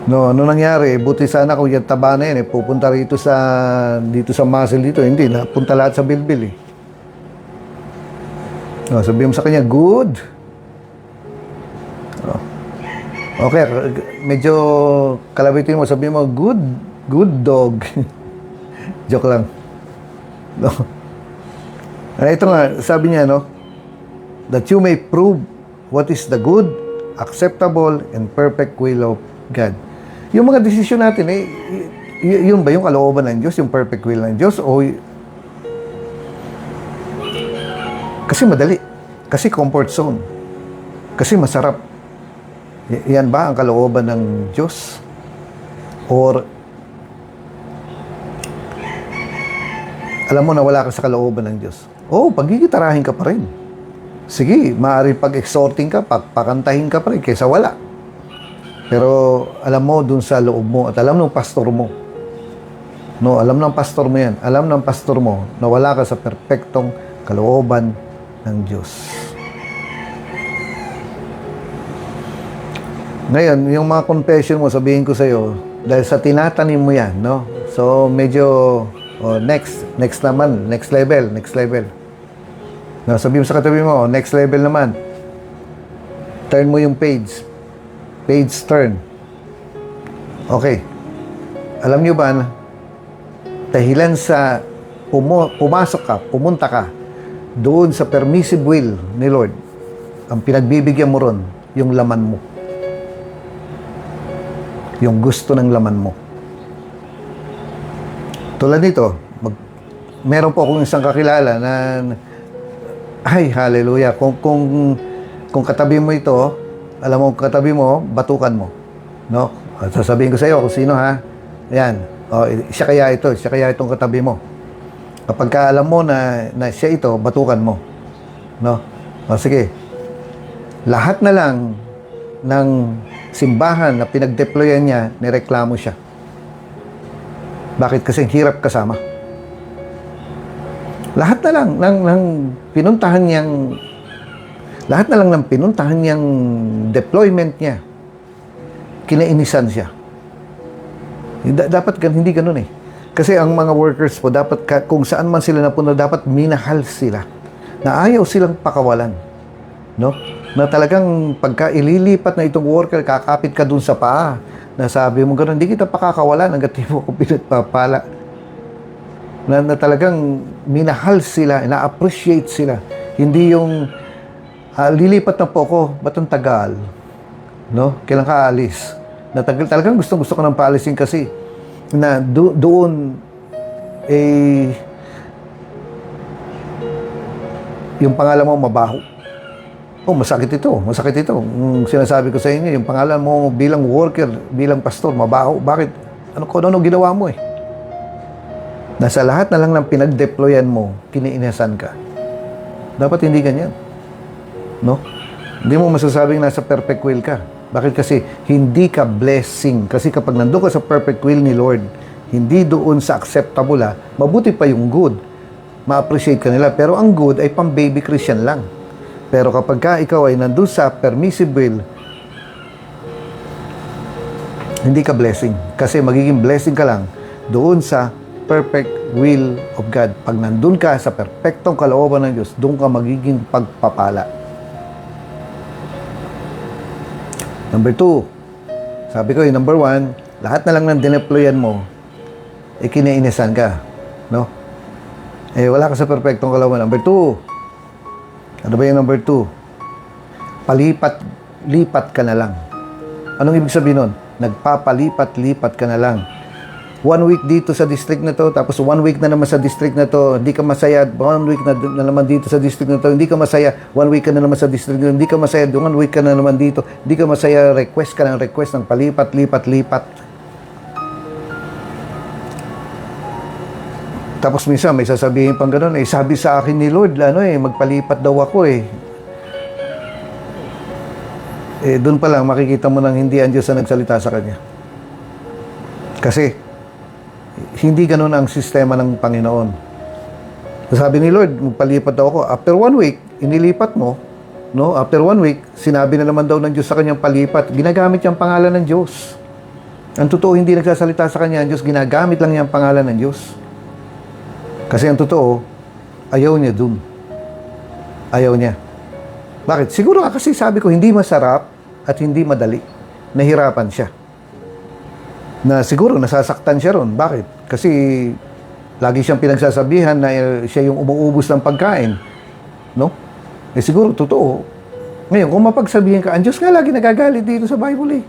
No, ano nangyari? Buti sana kung yung taba na yan, pupunta dito sa muscle dito, hindi, napunta lahat sa bilbil No, sabihin mo sa kanya, good. Okay, medyo kalabitin mo, sabihin mo, good dog. Joke lang. No. Ito nga, sabi niya, no, that you may prove what is the good, acceptable, and perfect will of God. Yung mga desisyon natin, yun ba yung kalooban ng Diyos, yung perfect will ng Diyos, o kasi madali, kasi comfort zone, kasi masarap. Yan ba ang kalooban ng Diyos? Or alam mo na wala ka sa kalooban ng Diyos? Pagigitarahin ka pa rin. Sige, maaari pag-exhorting ka, pakantahin ka pa rin, kaysa wala. Pero alam mo dun sa loob mo, at alam ng pastor mo. No, alam ng pastor mo yan. Alam ng pastor mo na wala ka sa perpektong kalooban ng Diyos. Ngayon, yung mga confession mo, sabihin ko sa'yo, dahil sa tinatanim mo yan, no? So, medyo, next naman, next level. No, sabihin mo sa katabi mo, next level naman. Turn mo yung page. Page turn. Okay. Alam nyo ba, dahilan sa pumasok ka, pumunta ka, doon sa permissive will ni Lord, ang pinagbibigyan mo ron, yung laman mo. Yung gusto ng laman mo. Tulad nito, meron po akong isang kakilala na, ay, hallelujah, kung katabi mo ito, alam mo, katabi mo, batukan mo. No? At sasabihin ko sa iyo kung sino, ha? Ayan. Siya kaya itong katabi mo. Kapag ka alam mo na siya ito, batukan mo. No? Sige. Lahat na lang ng simbahan na pinag-deployan niya, nireklamo siya. Bakit? Kasi hirap kasama. Lahat na lang ng pinuntahan niyang deployment niya, kinainisan siya. Dapat hindi ganun eh. Kasi ang mga workers po, dapat kung saan man sila napunta, dapat minahal sila. Na ayaw silang pakawalan. No? Na talagang pagka ililipat na itong worker, kakapit ka dun sa paa. Na sabi mo gano'n, hindi kita pakakawalan hanggat di mo ko pinagpapala. Na talagang minahal sila, na-appreciate sila. Hindi yung lilipat na po ako, ba't ang tagal? No? Kailan ka alis? Talagang gusto ko ng paalisin kasi na doon yung pangalan mo mabaho. Masakit ito. Sinasabi ko sa inyo, yung pangalan mo bilang worker, bilang pastor, mabaho. Bakit? Ano ginawa mo eh? Nasa lahat na lang ng pinag-deployan mo, kiniinasan ka. Dapat hindi ganyan. No? Hindi mo masasabing nasa perfect will ka. Bakit? Kasi hindi ka blessing. Kasi kapag nandun ka sa perfect will ni Lord, hindi doon sa acceptable mabuti pa yung good. Ma-appreciate ka nila. Pero ang good ay pang baby Christian lang. Pero kapag ka ikaw ay nandun sa permissive will, hindi ka blessing. Kasi magiging blessing ka lang doon sa perfect will of God. Pag nandun ka sa perpektong kalooban ng Diyos, doon ka magiging pagpapala. Number 2, sabi ko number 1, lahat na lang ng dineployan mo, kinainisan ka. No? Wala ka sa perpektong kalooban. Number 2, ano ba yung number 2? Palipat-lipat ka na lang. Anong ibig sabihin nun? Nagpapalipat-lipat ka na lang. 1 week dito sa district na to, tapos 1 week na naman sa district na to, hindi ka masaya, 1 week na naman dito sa district na to, hindi ka masaya, 1 week ka na naman sa district na to, hindi ka masaya, 1 week ka na naman dito, hindi ka masaya, request ka ng request ng palipat-lipat-lipat. Tapos minsan may sasabihin pang gano'n, sabi sa akin ni Lord, magpalipat daw ako doon pa lang makikita mo nang hindi ang Diyos na nagsalita sa kanya. Kasi hindi ganoon ang sistema ng Panginoon. Sabi ni Lord, magpalipat daw ako. After 1 week, inilipat mo. No? After 1 week, sinabi na naman daw ng Diyos sa kanyang palipat. Ginagamit niya ang pangalan ng Diyos. Ang totoo, hindi nagsasalita sa kanya ang Diyos. Ginagamit lang niya ang pangalan ng Diyos. Kasi ang totoo, ayaw niya dun. Ayaw niya. Bakit? Siguro kasi sabi ko, hindi masarap at hindi madali. Nahirapan siya. Na siguro nasasaktan siya ron. Bakit? Kasi lagi siyang pinagsasabihan na siya yung umuubos ng pagkain. No? Siguro, totoo. Ngayon, kung mapagsabihin ka, ang Diyos nga lagi nagagalit dito sa Bible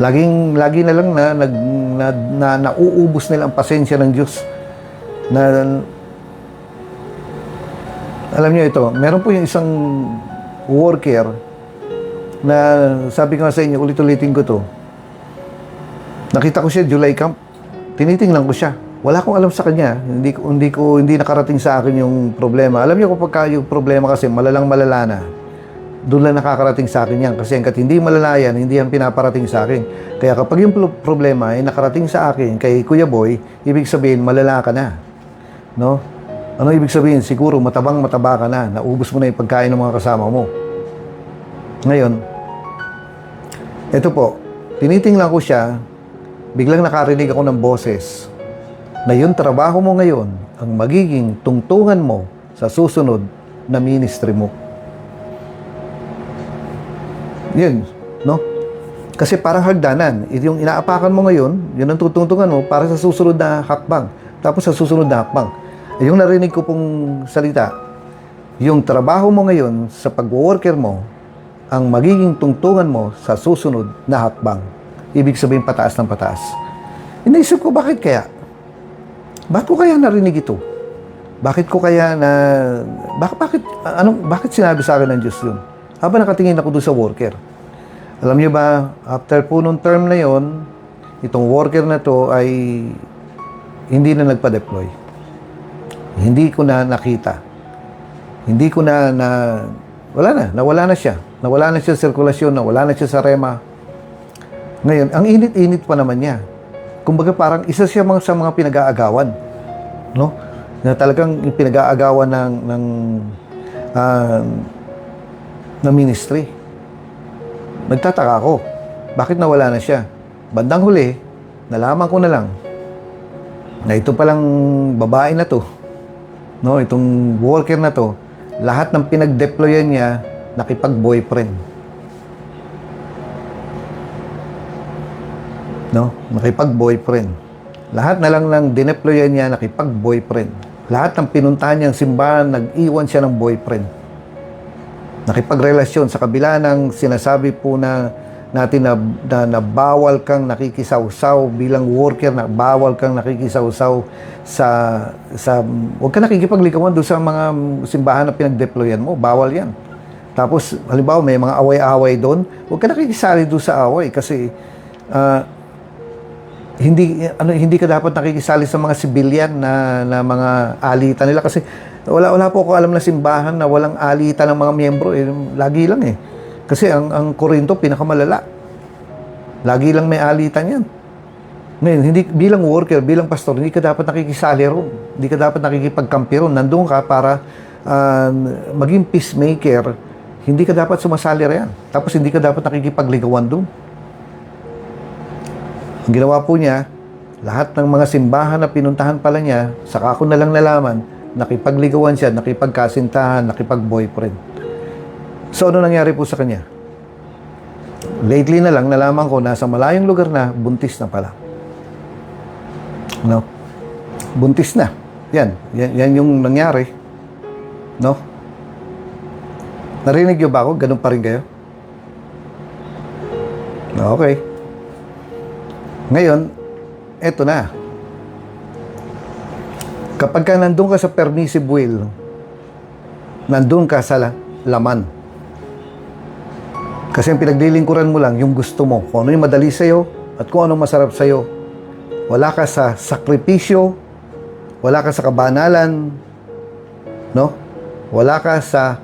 Lagi na lang na nauubos nila ang pasensya ng Diyos. Alam niyo ito, meron po yung isang worker na sabi ko nga sa inyo, ulit-ulitin ko to. Nakita ko siya July camp. Tinitingnan ko siya. Wala akong alam sa kanya. Hindi nakarating sa akin yung problema. Alam niyo kapag yung problema kasi malalang-malala na, doon lang nakakarating sa akin yan. Kasi hanggat hindi malala yan, hindi yan pinaparating sa akin. Kaya kapag yung problema ay nakarating sa akin kay Kuya Boy, ibig sabihin malala ka na. No? Ano ibig sabihin? Siguro matabang-mataba ka na. Naubos mo na yung pagkain ng mga kasama mo. Ngayon, ito po, tinitingnan ko siya, biglang nakarinig ako ng boses na yung trabaho mo ngayon ang magiging tungtungan mo sa susunod na ministry mo. Yun, no? Kasi parang hagdanan. Yung inaapakan mo ngayon, yun ang tutungtungan mo para sa susunod na hakbang. Tapos sa susunod na hakbang. Yung narinig ko pong salita, yung trabaho mo ngayon sa pag-worker mo, ang magiging tungtungan mo sa susunod na hakbang. Ibig sabihin pataas ng pataas. Iniisip ko, bakit kaya? Bakit ko kaya narinig ito? Bakit sinabi sa akin ng Diyos yun? Habang nakatingin ako doon sa worker. Alam niyo ba, after po nung term na yon, itong worker na to ay hindi na nagpa-deploy. Hindi ko na nakita. Hindi ko nawala na siya. Nawala na siya sa sirkulasyon, nawala na siya sa rema. Ngayon, ang init-init pa naman niya. Kumbaga parang isa siya sa mga pinag-aagawan. No? Na talagang pinag-aagawan ng ministry. Nagtataka ako. Bakit nawala na siya? Bandang huli, nalaman ko na lang na ito palang babae na to, no, itong worker na to, lahat ng pinag-deployan niya, nakipag-boyfriend. No? Nakipag-boyfriend. Lahat na lang ng dineployan niya, nakipag-boyfriend. Lahat ng pinuntahan niyang simbahan, nag-iwan siya ng boyfriend. Nakipagrelasyon sa kabila ng sinasabi po natin na bawal kang nakikisawsaw bilang worker, na bawal kang nakikisawsaw sa huwag ka nakikipagligawan doon sa mga simbahan na pinag-deployan mo. Bawal yan. Tapos, halimbawa, may mga away-away doon, huwag ka nakikisali doon sa away kasi hindi ka dapat nakikisali sa mga civilian na mga alitan nila kasi wala po ako alam na simbahan na walang alitan ng mga miyembro lagi lang kasi ang Corinto pinakamalala, lagi lang may alitan yan. Ngayon, hindi bilang worker, bilang pastor, hindi ka dapat nakikisali ron, hindi ka dapat nakikipagkampi ron. Nandun ka para maging peacemaker, hindi ka dapat sumasali riyan, tapos hindi ka dapat nakikipagligawan doon. Ang ginawa po niya, Lahat ng mga simbahan na pinuntahan pala niya, saka ko na lang nalaman, nakipagligawan siya, nakipagkasintahan, nakipag-boyfriend. So, ano nangyari po sa kanya? Lately na lang, nalaman ko, nasa malayong lugar na, buntis na pala. No? Buntis na. Yan yung nangyari. No? Narinig niyo ba ako? Ganun pa rin kayo? Okay. Ngayon, eto na. Kapag ka nandun ka sa permissive will, nandun ka sa laman. Kasi ang pinaglilingkuran mo lang, yung gusto mo. Kung ano yung madali sa'yo, at kung ano masarap sa'yo. Wala ka sa sakripisyo, wala ka sa kabanalan, no? Wala ka sa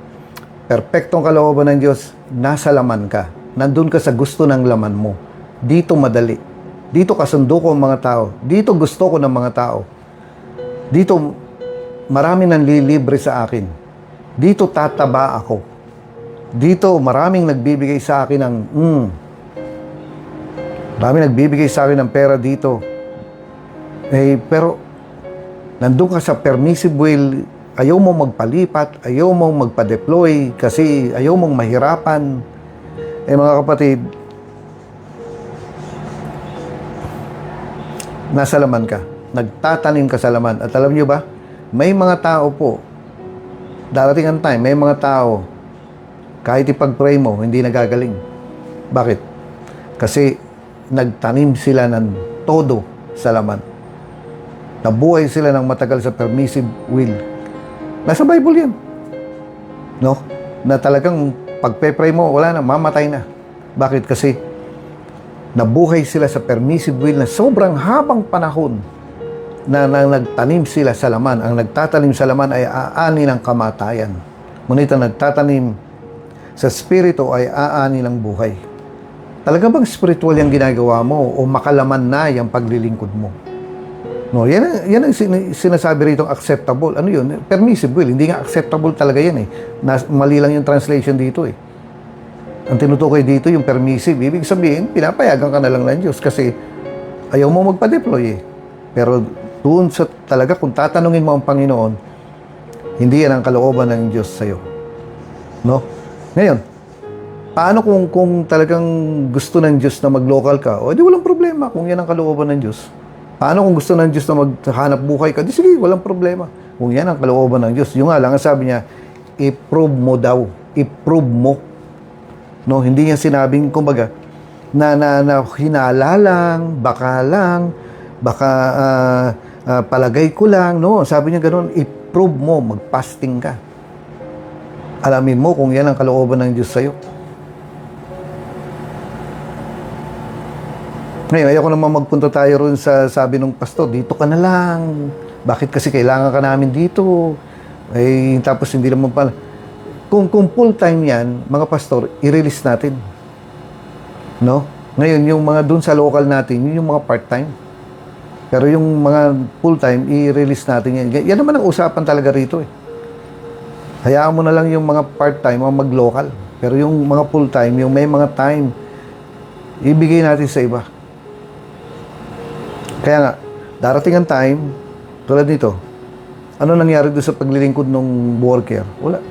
perpektong kalooban ng Diyos, nasa laman ka. Nandun ka sa gusto ng laman mo. Dito madali. Dito kasundo ko ang mga tao. Dito gusto ko ng mga tao. Dito marami nang lilibre sa akin. Dito tataba ako. Dito maraming nagbibigay sa akin ng maraming nagbibigay sa akin ng pera dito. Pero nandun ka sa permissive will, ayaw mong magpalipat, ayaw mong magpa-deploy kasi ayaw mong mahirapan. Mga kapatid, nasa laman ka. Nagtatanim ka sa laman. At alam nyo ba, may mga tao po, darating ang time, may mga tao, kahit ipag-pray mo, hindi nagagaling. Bakit? Kasi nagtanim sila ng todo sa laman. Nabuhay sila ng matagal sa permissive will. Nasa Bible yan. No? Na talagang pagpe-pray mo, wala na, mamatay na. Bakit? Kasi nabuhay sila sa permissive will na sobrang habang panahon na nagtanim sila sa laman. Ang nagtatanim sa laman ay aani ng kamatayan. Ngunit ang nagtatanim sa spirito ay aani ng buhay. Talaga bang spiritual yung ginagawa mo o makalaman na yung paglilingkod mo? No, yan ang sinasabi rito acceptable. Ano yun? Permissive will. Hindi nga acceptable talaga yan eh. Mali lang yung translation dito eh. Ang tinutukoy dito yung permissive. Ibig sabihin, pinapayagan ka na lang ng Diyos kasi ayaw mo magpa-deploy eh. Pero doon sa talaga, kung tatanungin mo ang Panginoon, hindi yan ang kalooban ng Diyos sa'yo. No? Ngayon, paano kung talagang gusto ng Diyos na mag-local ka? O di walang problema kung yan ang kalooban ng Diyos. Paano kung gusto ng Diyos na maghanap buhay ka? Di sige, walang problema. Kung yan ang kalooban ng Diyos. Yung nga lang, sabi niya, i-prove mo daw. I-prove mo. No, hindi niya sinabing, kumbaga, na hinala lang, baka palagay ko lang. No, sabi niya ganoon, i-prove mo, mag-fasting ka. Alamin mo kung yan ang kalooban ng Diyos sa'yo. Ngayon, ayoko naman magpunta tayo ron sa sabi ng pastor, dito ka na lang. Bakit kasi kailangan ka namin dito? Tapos hindi naman pala. Kung full time yan, mga pastor, i-release natin. No? Ngayon, yung mga dun sa local natin, yun yung mga part-time. Pero yung mga full-time, i-release natin yan. Yan naman ang usapan talaga rito eh. Hayaan mo na lang yung mga part-time, mga mag-local. Pero yung mga full-time, yung may mga time, ibigay natin sa iba. Kaya nga, darating ang time, tulad nito, ano nangyari doon sa paglilingkod ng worker? Wala.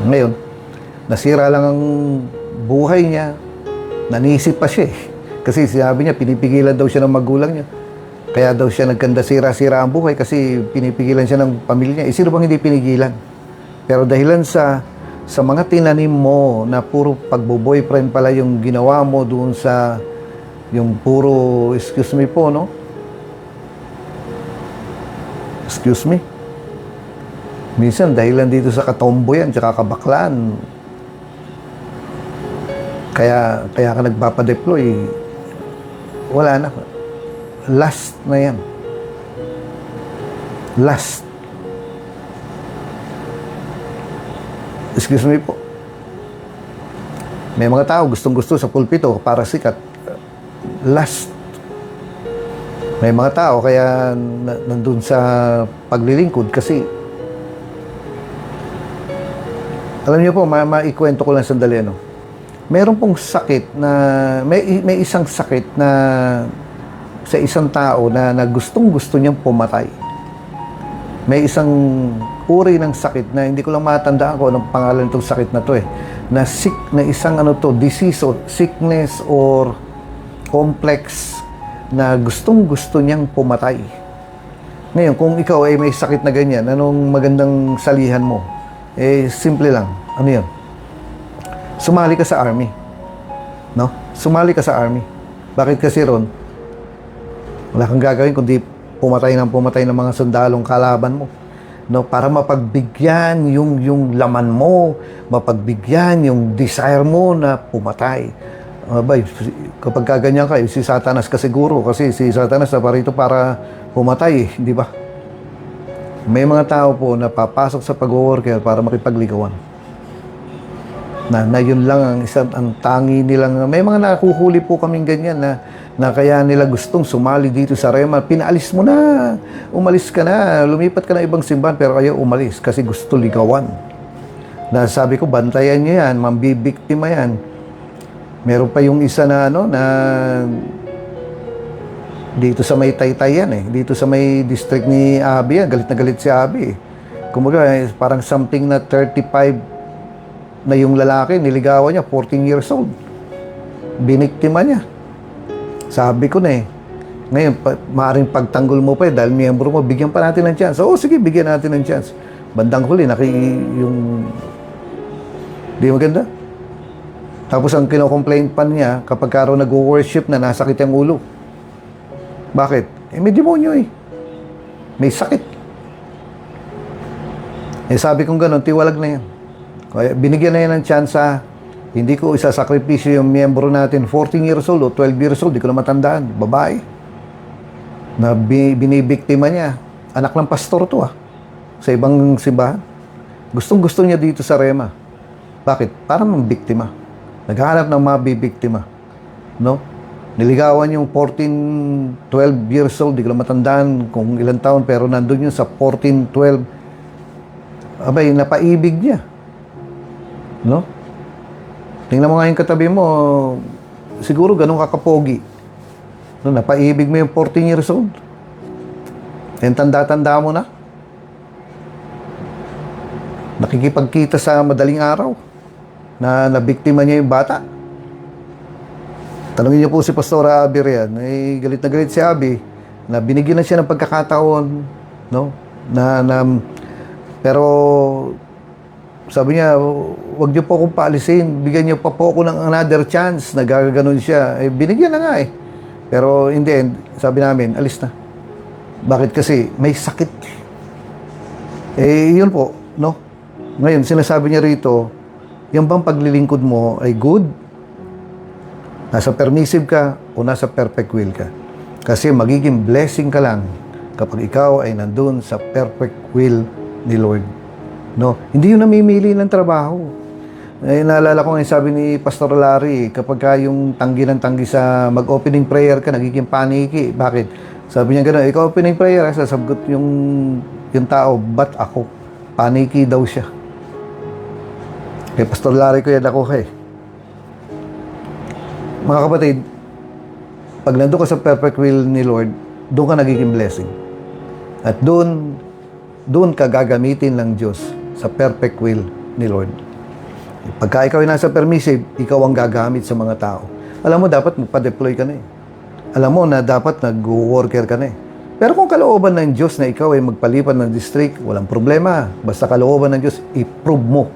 Ngayon, nasira lang ang buhay niya, nanisip pa siya eh. Kasi sinabi niya, pinipigilan daw siya ng magulang niya. Kaya daw siya nagkanda sira-sira ang buhay kasi pinipigilan siya ng pamilya niya. Sino bang hindi pinigilan? Pero dahilan sa mga tinanim mo na puro pagbo-boyfriend pala yung ginawa mo doon sa yung puro, excuse me po, no? Excuse me. Minsan, dahilan dito sa katomboyan, tsaka kabaklaan. Kaya ka nagpapadeploy, wala na. Last na yan. Last. Excuse me po. May mga tao gustong-gusto sa pulpito para sikat. Last. May mga tao kaya nandun sa paglilingkod kasi alam niyo po, maikwento ko lang sandali ano. Meron pong sakit na may isang sakit na sa isang tao na gustong-gusto niyang pumatay. May isang uri ng sakit na hindi ko lang matandaan kung anong pangalan itong sakit na to na isang disease or sickness or complex na gustong-gusto niyang pumatay. Ngayon, kung ikaw ay may sakit na ganyan, anong magandang salihan mo? Simple lang. Ano yun? Sumali ka sa army. No? Sumali ka sa army. Bakit kasi ron? Wala kang gagawin kundi pumatay ng mga sundalong kalaban mo. No, para mapagbigyan yung laman mo, mapagbigyan yung desire mo na pumatay. Kapag ganyan ka, si Satanas ka siguro kasi si Satanas na parito para pumatay, di ba? May mga tao po na papasok sa pag-worker para makipagligawan. Na yun lang ang tangi nilang, may mga nakuhuli po kaming ganyan na kaya nila gustong sumali dito sa Rema. Pinaalis mo na, umalis ka na, lumipat ka na ibang simbahan, pero ayaw umalis kasi gusto ligawan. Na sabi ko, bantayan nyo yan, mambibiktima yan. Meron pa yung isa na dito sa may Taytay yan dito sa may district ni Abi yan, galit na galit si Abi Kumbaga, parang something na 35 na yung lalaki, niligawan niya, 14 years old. Biniktima niya. Sabi ko na ngayon, maaaring pagtanggol mo pa dahil miyembro mo, bigyan pa natin ng chance. Oo, sige, bigyan natin ng chance. Bandang huli, di maganda. Tapos ang kino-complain pa niya, kapag karo nag-worship na nasakit ang ulo. Bakit? May demonyo May sakit. Sabi kong ganun, tiwalag na yan. Kaya binigyan na yan ng tsansa. Hindi ko isasakripisyo yung miyembro natin, 14 years old o 12 years old, di ko na matandaan, babae. Na binibiktima niya. Anak ng pastor to sa ibang simbahan. Gustong-gusto niya dito sa Rema. Bakit? Para mambiktima. Naghahanap ng mabibiktima. No? Niligawan yung 14, 12 years old, di ko na matandaan kung ilang taon, pero nandun yun sa 14, 12. Napaibig niya. No? Tingnan mo nga yung katabi mo, siguro ganun kakapogi. No, napaibig mo yung 14 years old. Tanda-tanda mo na. Nakikipagkita sa madaling araw na nabiktima niya yung bata. Tanungin niyo po si Pastora Abi riyan. Galit na galit si Abi na binigyan na siya ng pagkakataon, no? Pero sabi niya, wag niyo po akong paalisin, bigyan niyo pa po ako ng another chance. Nagagano'n siya. Binigyan na nga Pero in the end, sabi namin, alis na. Bakit? Kasi may sakit. Yun po, no? Ngayon, sinasabi niya rito, yung bang paglilingkod mo ay good? Nasa permissive ka o nasa perfect will ka? Kasi magiging blessing ka lang kapag ikaw ay nandun sa perfect will ni Lord. No? Hindi yun namimili ng trabaho. Naalala ko ngayon sabi ni Pastor Larry, kapag ka yung tanggi ng tanggi sa mag-opening prayer ka, nagiging paniki. Bakit? Sabi niya gano'n, ikaw opening prayer, sasagot yung tao, ba't ako? Paniki daw siya. Kay Pastor Larry ko yan ako Mga kapatid, pag nandun ka sa perfect will ni Lord, doon ka nagiging blessing. At doon ka gagamitin ng Diyos sa perfect will ni Lord. Pagka ikaw ay nasa permissive, ikaw ang gagamit sa mga tao. Alam mo, dapat magpa-deploy ka na Alam mo na dapat nag-worker ka na Pero kung kalooban ng Diyos na ikaw ay magpalipat ng district, walang problema. Basta kalooban ng Diyos, i-prove mo.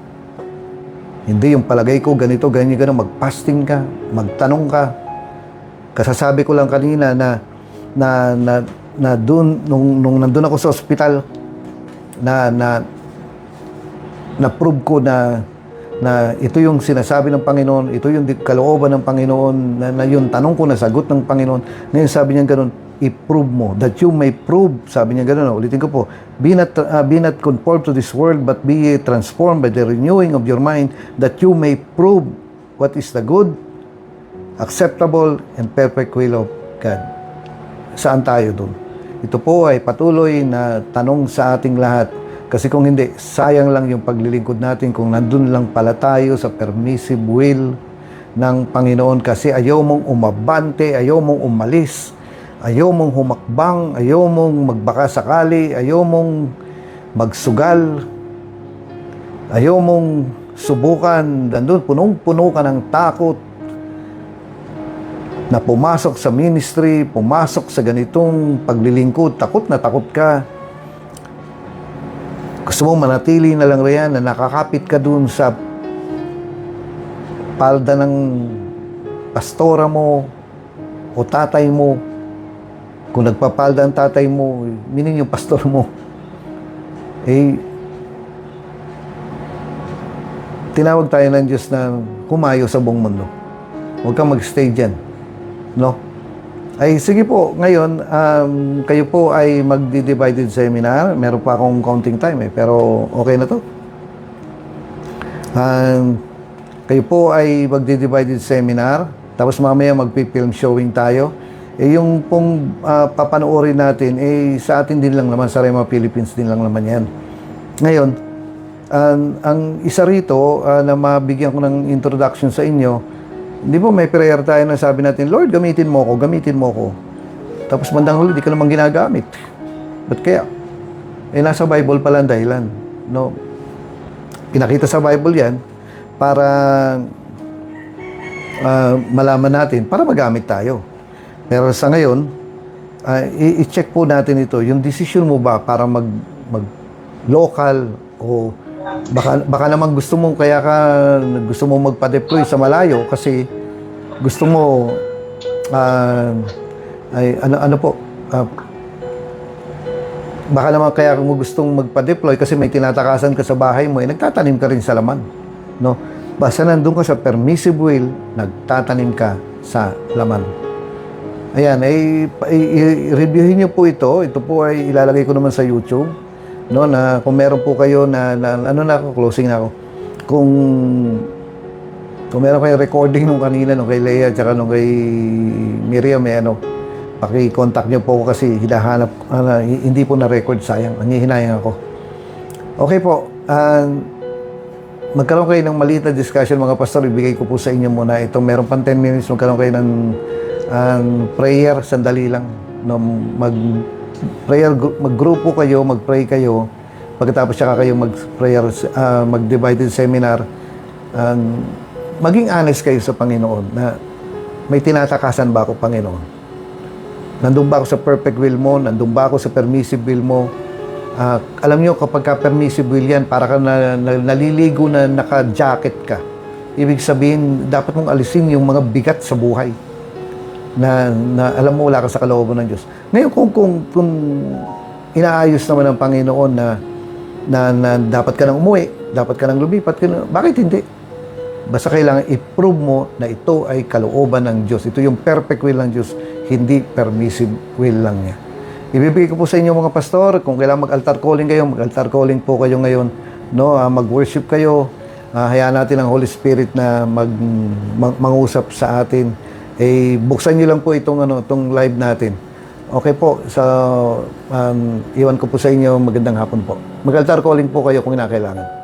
Hindi yung palagay ko, ganito, ganyan, mag-fasting ka, magtanong ka. Kasasabi ko lang kanina na doon, nung nandun ako sa ospital, na prove ko na ito yung sinasabi ng Panginoon, ito yung kalooban ng Panginoon, na yung tanong ko, nasagot ng Panginoon. Ngayon sabi niya gano'n, i-prove mo, that you may prove, sabi niya gano'n, ulitin ko po, be not conformed to this world, but be transformed by the renewing of your mind, that you may prove what is the good, acceptable, and perfect will of God. Saan tayo doon? Ito po ay patuloy na tanong sa ating lahat. Kasi kung hindi, sayang lang yung paglilingkod natin kung nandun lang pala tayo sa permissive will ng Panginoon kasi ayaw mong umabante, ayaw mong umalis, Ayaw mong humakbang, ayaw mong magbaka sakali, ayaw mong magsugal, ayaw mong subukan. Nandun, punong-puno ka ng takot na pumasok sa ministry, pumasok sa ganitong paglilingkod, takot na takot ka. Gusto mong manatili na lang riyan na nakakapit ka dun sa palda ng pastora mo o tatay mo. Kung nagpapalda ang tatay mo, meaning yung pastor mo, tinawag tayo ng Diyos na humayo sa buong mundo. Huwag kang mag-stay dyan. No? Ay, sige po, ngayon, kayo po ay magdi-divided seminar. Meron pa akong counting time pero okay na to. Kayo po ay magdi-divided seminar, tapos mamaya magpi-film showing tayo. Yung pong papanoorin natin, sa atin din lang naman, sa Rema Philippines din lang naman yan. Ngayon, ang isa rito na mabigyan ko ng introduction sa inyo, di ba may prayer tayo na sabi natin, Lord, gamitin mo ako, gamitin mo ako. Tapos bandang huli, di ka naman ginagamit. Ba't kaya? Nasa Bible pala ang dahilan. No? Pinakita sa Bible yan para malaman natin, para magamit tayo. Pero sa ngayon, i-check po natin ito. Yung decision mo ba para mag-local o baka naman gusto mo magpa-deploy sa malayo kasi gusto mo baka naman kaya mo gustong magpa-deploy kasi may tinatakasan ka sa bahay mo, nagtatanim ka rin sa laman, no? Basta nandun ka sa permissive will, nagtatanim ka sa laman. Ayan, i-reviewin niyo po ito. Ito po ay ilalagay ko naman sa YouTube. No, na kung meron po kayo closing na ako. Kung meron kayong recording nung kanina, nung kay Leia, tsaka nung kay Miriam, paki-contact niyo po ako kasi hinahanap, hindi po na-record, sayang. Hinayang ako. Okay po, magkaroon kayo ng maliit na discussion, mga pastor, ibigay ko po sa inyo muna. Ito, meron pang 10 minutes, magkaroon kayo ng prayer, sandali lang. No, maggrupo kayo, mag-pray kayo. Pagkatapos saka kayo mag-prayer, mag-divided seminar. Maging honest kayo sa Panginoon na may tinatakasan ba ako, Panginoon? Nandun ba ako sa perfect will mo? Nandun ba ako sa permissive will mo? Alam nyo, kapag ka-permissive will yan, para ka naliligo na naka-jacket ka. Ibig sabihin, dapat mong alisin yung mga bigat sa buhay. Na alam mo, wala ka sa kalooban ng Diyos. Ngayon, kung inaayos naman ng Panginoon na dapat ka nang umuwi, dapat ka nang lumipat, bakit hindi? Basta kailangan i-prove mo na ito ay kalooban ng Diyos. Ito yung perfect will ng Diyos, hindi permissive will lang niya. Ibibigay ko po sa inyo mga pastor, kung kailangan mag-altar calling kayo, mag-altar calling po kayo ngayon. No? Mag-worship kayo. Hayaan natin ang Holy Spirit na mangusap sa atin. Buksan niyo lang po itong live natin. Okay po, iwan ko po sa inyo, magandang hapon po. Mag-altar calling po kayo kung kinakailangan.